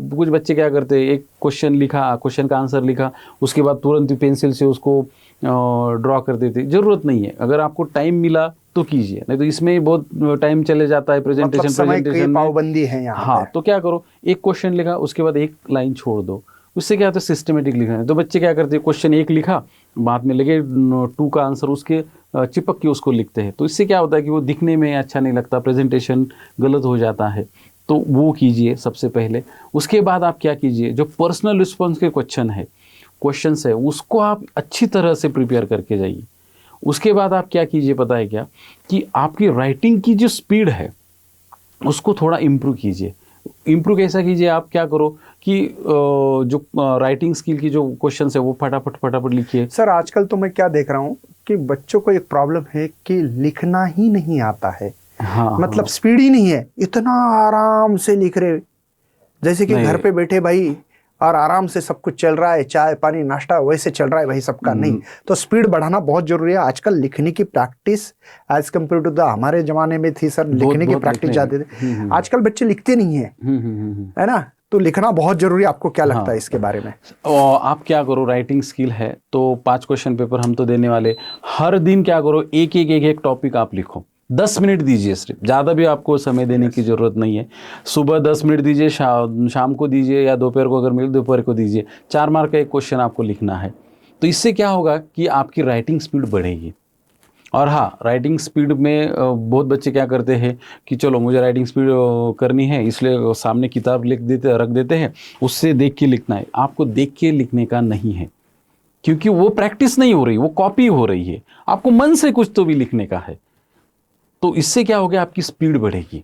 कुछ बच्चे क्या करते हैं, एक क्वेश्चन लिखा, क्वेश्चन का आंसर लिखा, उसके बाद तुरंत पेंसिल से उसको ड्रॉ कर देते। ज़रूरत नहीं है, अगर आपको टाइम मिला तो कीजिए, नहीं तो इसमें बहुत टाइम चले जाता है प्रेजेंटेशन में पाबंदी है यहाँ। हाँ, तो क्या करो, एक क्वेश्चन लिखा, उसके बाद एक लाइन छोड़ दो, उससे क्या होता है सिस्टमेटिक लिखना है। तो बच्चे क्या करते हैं, क्वेश्चन 1 लिखा, बाद में लगे 2 का आंसर उसके चिपक के उसको लिखते हैं, तो इससे क्या होता है कि वो दिखने में अच्छा नहीं लगता, प्रेजेंटेशन गलत हो जाता है। तो वो कीजिए सबसे पहले। उसके बाद आप क्या कीजिए, जो पर्सनल रिस्पॉन्स के क्वेश्चंस है उसको आप अच्छी तरह से प्रिपेयर करके जाइए। उसके बाद आप क्या कीजिए पता है क्या, कि आपकी राइटिंग की जो स्पीड है उसको थोड़ा इम्प्रूव कीजिए। इम्प्रूव कैसा कीजिए, आप क्या करो कि जो राइटिंग स्किल की जो क्वेश्चन है वो फटाफट लिखिए। सर आजकल तो मैं क्या देख रहा हूँ कि बच्चों को एक प्रॉब्लम है कि लिखना ही नहीं आता है। हाँ, मतलब स्पीड ही नहीं है, इतना आराम से लिख रहे जैसे कि घर पे बैठे भाई और आराम से सब कुछ चल रहा है, चाय पानी नाश्ता वैसे चल रहा है भाई सबका। नहीं तो स्पीड बढ़ाना बहुत जरूरी है। आजकल लिखने की practice as compared to the हमारे जमाने में थी सर, लिखने की प्रैक्टिस ज्यादा थी। आजकल बच्चे लिखते नहीं है, है ना। तो लिखना बहुत जरूरी है। आपको क्या लगता है इसके बारे में? और आप क्या करो, राइटिंग स्किल है तो 5 क्वेश्चन पेपर हम तो देने वाले। हर दिन क्या करो, एक टॉपिक आप लिखो। 10 मिनट दीजिए, सिर्फ ज़्यादा भी आपको समय देने की ज़रूरत नहीं है। सुबह 10 मिनट दीजिए, शाम को दीजिए, या दोपहर को अगर मिले दोपहर को दीजिए। 4 मार्क का एक क्वेश्चन आपको लिखना है। तो इससे क्या होगा कि आपकी राइटिंग स्पीड बढ़ेगी। और हाँ, राइटिंग स्पीड में बहुत बच्चे क्या करते हैं कि चलो मुझे राइटिंग स्पीड करनी है, इसलिए सामने किताब रख देते हैं, उससे देख के लिखना है। आपको देख के लिखने का नहीं है, क्योंकि वो प्रैक्टिस नहीं हो रही, वो कॉपी हो रही है। आपको मन से कुछ तो भी लिखने का है। तो इससे क्या होगा, आपकी स्पीड बढ़ेगी,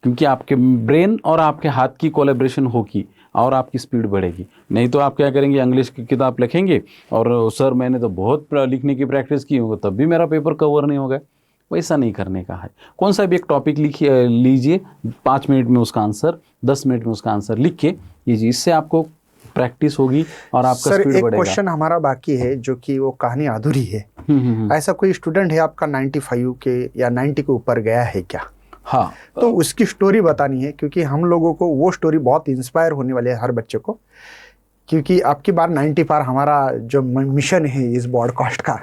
क्योंकि आपके ब्रेन और आपके हाथ की कोलैबोरेशन होगी और आपकी स्पीड बढ़ेगी। नहीं तो आप क्या करेंगे, इंग्लिश की किताब लिखेंगे और सर मैंने तो बहुत लिखने की प्रैक्टिस की होगी, तब भी मेरा पेपर कवर नहीं होगा। वैसा नहीं करने का है। कौन सा भी एक टॉपिक लीजिए, 5 मिनट में उसका आंसर, 10 मिनट में उसका आंसर लिख के लीजिए। इससे आपको प्रैक्टिस होगी और आपका स्पीड बढ़ेगा। एक क्वेश्चन हमारा बाकी है जो कि वो कहानी अधूरी है। ऐसा कोई स्टूडेंट है आपका 95 के या 90 के ऊपर गया है क्या? हाँ, तो उसकी स्टोरी बतानी है, क्योंकि हम लोगों को वो स्टोरी बहुत इंस्पायर होने वाली है हर बच्चे को। क्योंकि आपकी बार 90 पार हमारा जो मिशन है इस बॉडकास्ट का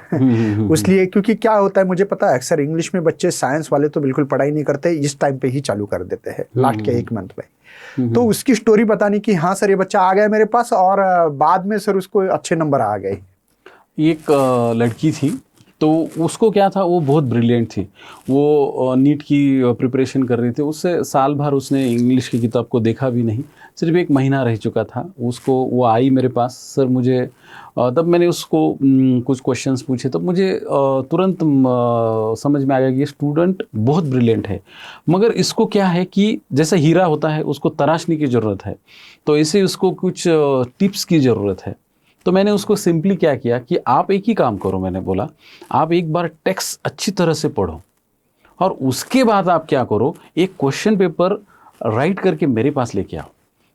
इसलिए, क्योंकि क्या होता है मुझे पता है, अक्सर इंग्लिश में बच्चे साइंस वाले तो बिल्कुल पढ़ाई नहीं करते, इस टाइम पे ही चालू कर देते हैं लास्ट के 1 मंथ में। तो उसकी स्टोरी बतानी कि हाँ सर ये बच्चा आ गया मेरे पास और बाद में सर उसको अच्छे नंबर आ गए। एक लड़की थी, तो उसको क्या था, वो बहुत ब्रिलियंट थी। वो नीट की प्रिपरेशन कर रही थी। उससे साल भर उसने इंग्लिश की किताब को देखा भी नहीं, सिर्फ 1 महीना रह चुका था उसको। वो आई मेरे पास, सर मुझे तब मैंने उसको कुछ क्वेश्चंस पूछे, तब मुझे तुरंत समझ में आ गया कि ये स्टूडेंट बहुत ब्रिलियंट है, मगर इसको क्या है कि जैसे हीरा होता है उसको तराशने की ज़रूरत है, तो ऐसे उसको कुछ टिप्स की ज़रूरत है। तो मैंने उसको सिंपली क्या किया कि आप एक ही काम करो, मैंने बोला आप एक बार टेक्स्ट अच्छी तरह से पढ़ो और उसके बाद आप क्या करो, एक क्वेश्चन पेपर राइट करके मेरे पास लेके आओ।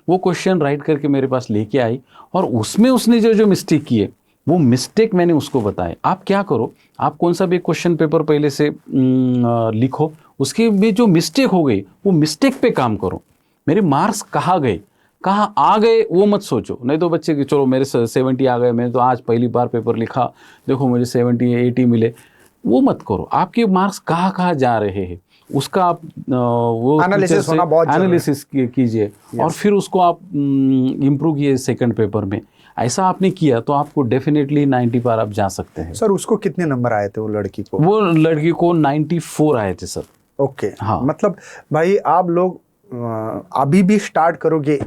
वो क्वेश्चन राइट करके मेरे पास लेके आई और उसमें उसने जो मिस्टेक किए वो मिस्टेक मैंने उसको बताए। आप क्या करो, आप कौन सा भी क्वेश्चन पेपर पहले से लिखो, उसके में जो मिस्टेक हो गई वो मिस्टेक पे काम करो। मेरे मार्क्स कहाँ गए, कहाँ आ गए वो मत सोचो। नहीं तो बच्चे की चलो मेरे 70 आ गए, मैंने तो आज पहली बार पेपर लिखा, देखो मुझे 70 80 मिले, वो मत करो। आपके मार्क्स कहाँ कहाँ जा रहे हैं उसका आप वो एनालिसिस होना बहुत जरूरी है। एनालिसिस कीजिए और फिर उसको आप इम्प्रूव किए सेकंड पेपर में। ऐसा आपने किया तो आपको डेफिनेटली 90 पार आप जा सकते हैं। सर उसको कितने नंबर आए थे वो लड़की को? वो लड़की को 94 आए थे सर। ओके, हाँ। मतलब भाई आप लोग अभी भी स्टार्ट करोगे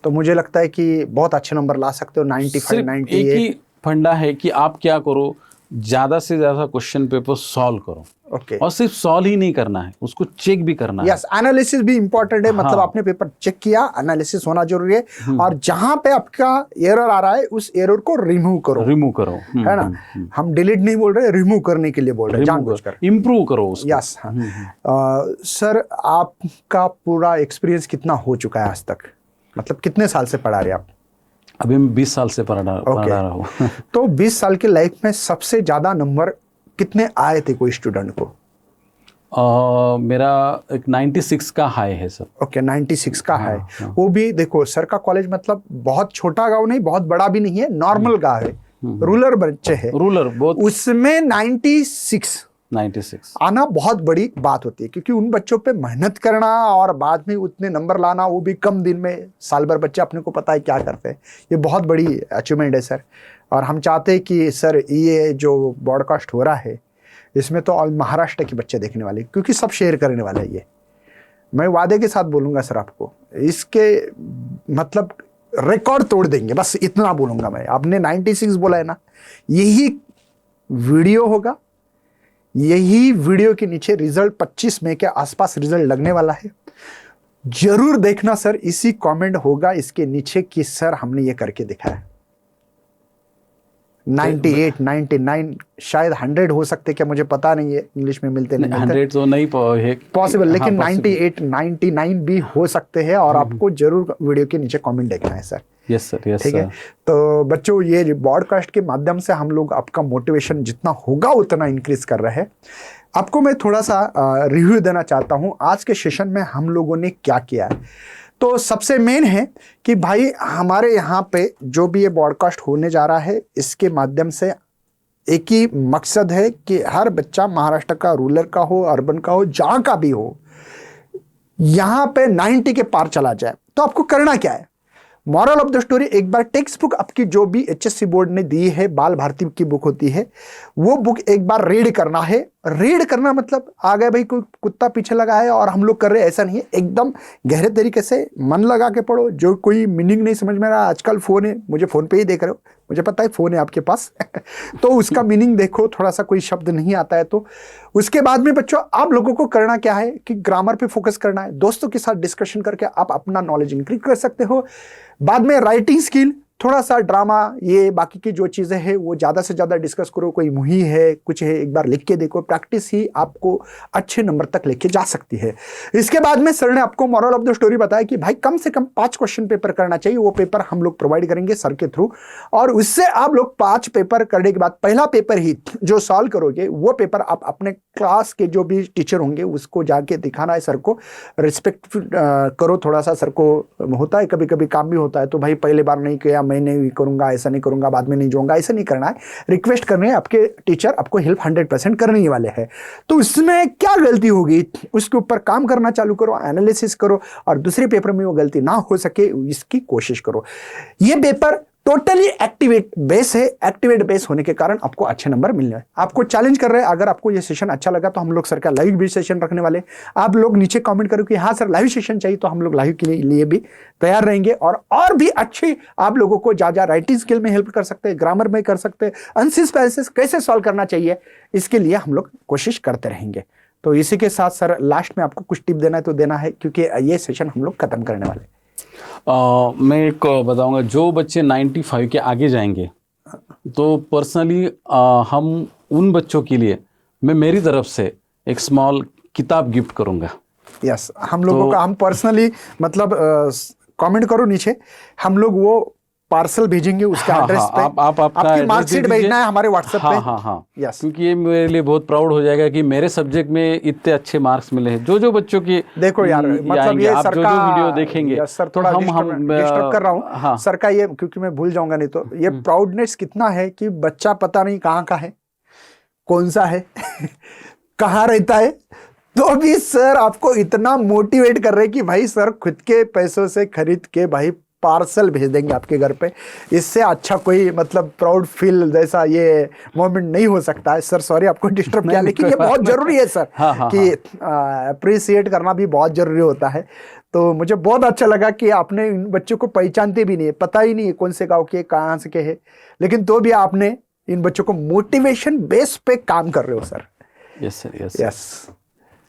तो मुझे लगता है कि बहुत अच्छे नंबर ला सकते हो। 95 98 एक ही फंडा है कि आप क्या करो, ज़्यादा से ज़्यादा क्वेश्चन पेपर सॉल्व करो। ओके, और सिर्फ सॉल्व ही नहीं करना है, उसको चेक भी करना है। यस, एनालिसिस भी इंपॉर्टेंट है। हाँ। मतलब आपने पेपर चेक किया, एनालिसिस होना जरूरी है। और जहां पे आपका एरर आ रहा है उस एरर को रिमूव करो। है ना, हम डिलीट नहीं बोल रहे, रिमूव करने के लिए बोल रहे हैं, जानबूझकर इम्प्रूव करो उसको। यस। सर आपका पूरा एक्सपीरियंस कितना हो चुका है आज तक? मतलब कितने साल से पढ़ा रहे आप? अभी मैं 20 साल से पढ़ा रहा हूँ। तो 20 साल की लाइफ में सबसे ज्यादा नंबर कितने आए थे कोई स्टूडेंट को? मेरा एक 96 का हाई है सर। ओके, 96 का है। वो भी देखो सर का कॉलेज मतलब बहुत छोटा गांव नहीं, बहुत बड़ा भी नहीं है, नॉर्मल गांव है, रूरल बच्चे है, रूरल बहुत। उसमें 96 96 आना बहुत बड़ी बात होती है, क्योंकि उन बच्चों पे मेहनत करना और बाद में उतने नंबर लाना, वो भी कम दिन में, साल भर बच्चे अपने को पता है क्या करते हैं, ये बहुत बड़ी अचीवमेंट है सर। और हम चाहते हैं कि सर ये जो ब्रॉडकास्ट हो रहा है इसमें तो ऑल महाराष्ट्र के बच्चे देखने वाले, क्योंकि सब शेयर करने वाले हैं। ये मैं वादे के साथ बोलूँगा सर आपको, इसके मतलब रिकॉर्ड तोड़ देंगे, बस इतना बोलूँगा मैं। आपने 96 बोला है ना, यही वीडियो होगा, यही वीडियो के नीचे रिजल्ट 25 मई के आसपास रिजल्ट लगने वाला है। जरूर देखना सर, इसी कमेंट होगा इसके नीचे कि सर हमने ये करके दिखाया। 98, 99 शायद 100 हो सकते, क्या मुझे पता नहीं है, इंग्लिश में मिलते नहीं, 100 तो नहीं पॉसिबल, लेकिन हाँ, 98, 99 भी हो सकते हैं। और आपको जरूर वीडियो के नीचे कमेंट देखना है सर। यस सर, यस ठीक है। तो बच्चों, ये ब्रॉडकास्ट के माध्यम से हम लोग आपका मोटिवेशन जितना होगा उतना इंक्रीज कर रहे हैं। आपको मैं थोड़ा सा रिव्यू देना चाहता हूं आज के सेशन में हम लोगों ने क्या किया है। तो सबसे मेन है कि भाई हमारे यहाँ पे जो भी ये ब्रॉडकास्ट होने जा रहा है, इसके माध्यम से एक ही मकसद है कि हर बच्चा महाराष्ट्र का, रूरल का हो, अर्बन का हो, जहाँ का भी हो, यहाँ पे 90 के पार चला जाए। तो आपको करना क्या है, मॉरल ऑफ द स्टोरी, एक बार टेक्स्ट बुक आपकी जो भी HSC बोर्ड ने दी है, बाल भारती की बुक होती है, वो बुक एक बार रीड करना है। रीड करना मतलब आ गए भाई कोई कुत्ता पीछे लगा है और हम लोग कर रहे हैं, ऐसा नहीं है। एकदम गहरे तरीके से मन लगा के पढ़ो। जो कोई मीनिंग नहीं समझ में रहा, आजकल फोन है, मुझे फोन पे ही देख रहे हो, मुझे पता है फोन है आपके पास तो उसका मीनिंग देखो, थोड़ा सा कोई शब्द नहीं आता है तो। उसके बाद में बच्चों आप लोगों को करना क्या है कि ग्रामर पे फोकस करना है। दोस्तों के साथ डिस्कशन करके आप अपना नॉलेज इंक्रीज कर सकते हो। बाद में राइटिंग स्किल, थोड़ा सा ड्रामा, ये बाकी की जो चीज़ें हैं वो ज़्यादा से ज़्यादा डिस्कस करो। कोई मुही है, कुछ है, एक बार लिख के देखो। प्रैक्टिस ही आपको अच्छे नंबर तक लेके जा सकती है। इसके बाद में सर ने आपको मॉरल ऑफ द स्टोरी बताया कि भाई कम से कम 5 क्वेश्चन पेपर करना चाहिए। वो पेपर हम लोग प्रोवाइड करेंगे सर के थ्रू, और उससे आप लोग 5 पेपर करने के बाद पहला पेपर ही जो सॉल्व करोगे, वो पेपर आप अपने क्लास के जो भी टीचर होंगे उसको जाके दिखाना है सर को। रिस्पेक्ट करो थोड़ा सा, सर को होता है कभी कभी काम भी होता है, तो भाई पहले बार नहीं किया, मैं नहीं करूंगा, ऐसा नहीं करूंगा, बाद में नहीं जाऊंगा, ऐसा नहीं करना है। रिक्वेस्ट करने हैं, आपके टीचर आपको हेल्प 100% करने ही वाले हैं। तो इसमें क्या गलती होगी उसके ऊपर काम करना चालू करो, एनालिसिस करो, और दूसरे पेपर में वो गलती ना हो सके इसकी कोशिश करो। ये पेपर टोटली एक्टिवेट बेस है। एक्टिवेट बेस होने के कारण आपको अच्छे नंबर मिलने हैं। आपको चैलेंज कर रहे हैं। अगर आपको ये सेशन अच्छा लगा तो हम लोग सर का लाइव भी सेशन रखने वाले। आप लोग नीचे कमेंट करो कि हाँ सर लाइव सेशन चाहिए, तो हम लोग लाइव के लिए भी तैयार रहेंगे। और भी अच्छे आप लोगों को जहाँ राइटिंग स्किल में हेल्प कर सकते हैं, ग्रामर में कर सकते हैं, अनसिस पैसेज कैसे सॉल्व करना चाहिए, इसके लिए हम लोग कोशिश करते रहेंगे। तो इसी के साथ सर लास्ट में आपको कुछ टिप देना है तो देना है, क्योंकि ये सेशन हम लोग खत्म करने वाले। मैं एक बताऊंगा, जो बच्चे 95 के आगे जाएंगे तो पर्सनली हम उन बच्चों के लिए मैं मेरी तरफ से एक स्मॉल किताब गिफ्ट करूंगा। यस, हम लोगों का, हम पर्सनली मतलब कमेंट करो नीचे, हम लोग वो पार्सल भेजेंगे उसके एड्रेस पे। आप आपकी मार्कशीट भेजना है हमारे व्हाट्सएप पे। हाँ। यस, क्योंकि ये मेरे लिए बहुत प्राउड हो जाएगा कि मेरे सब्जेक्ट में इतने अच्छे मार्क्स मिले हैं। जो बच्चों की देखो यार, मतलब ये सर का जो वीडियो देखेंगे सर थोड़ा डिस्टर्ब कर रहा हूँ सर का, ये क्योंकि मैं भूल जाऊंगा नहीं तो। ये प्राउडनेस कितना है कि बच्चा पता नहीं कहाँ का है, कौन सा है कहाँ रहता है, तो भी सर आपको इतना मोटिवेट कर रहे हैं कि भाई सर खुद के पैसों से खरीद के भाई पार्सल भेज देंगे आपके घर पे। इससे अच्छा कोई मतलब प्राउड फील जैसा ये मोमेंट नहीं हो सकता है। सर सॉरी आपको डिस्टर्ब किया, लेकिन ये बहुत जरूरी है सर कि अप्रिसिएट करना भी बहुत जरूरी होता है। तो मुझे बहुत अच्छा लगा कि आपने इन बच्चों को पहचानते भी नहीं है, पता ही नहीं है कौन से गाँव के, कहाँ से के है, लेकिन तो भी आपने इन बच्चों को मोटिवेशन बेस पे काम कर रहे हो sir. Yes sir, yes yes.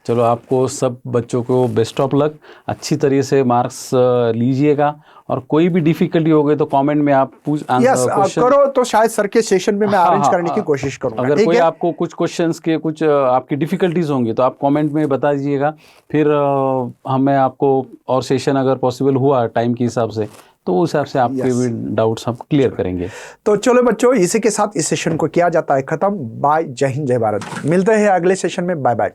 चलो, आपको सब बच्चों को बेस्ट ऑफ लक। अच्छी तरीके से मार्क्स लीजिएगा, और कोई भी डिफिकल्टी हो गई तो कमेंट में आप करो, तो शायद सर के सेशन में मैं अरेंज करने की कोशिश करूंगा। अगर कोई आपको कुछ क्वेश्चंस के कुछ आपकी डिफिकल्टीज होंगी तो आप कमेंट में बता दीजिएगा। फिर हमें आपको और सेशन अगर पॉसिबल हुआ टाइम के हिसाब से तो उस हिसाब से आपके भी डाउट्स हम क्लियर करेंगे। तो चलो बच्चों, इसी के साथ इस सेशन को किया जाता है खत्म। बाय, जय हिंद, जय भारत। मिलते हैं अगले सेशन में। Bye bye.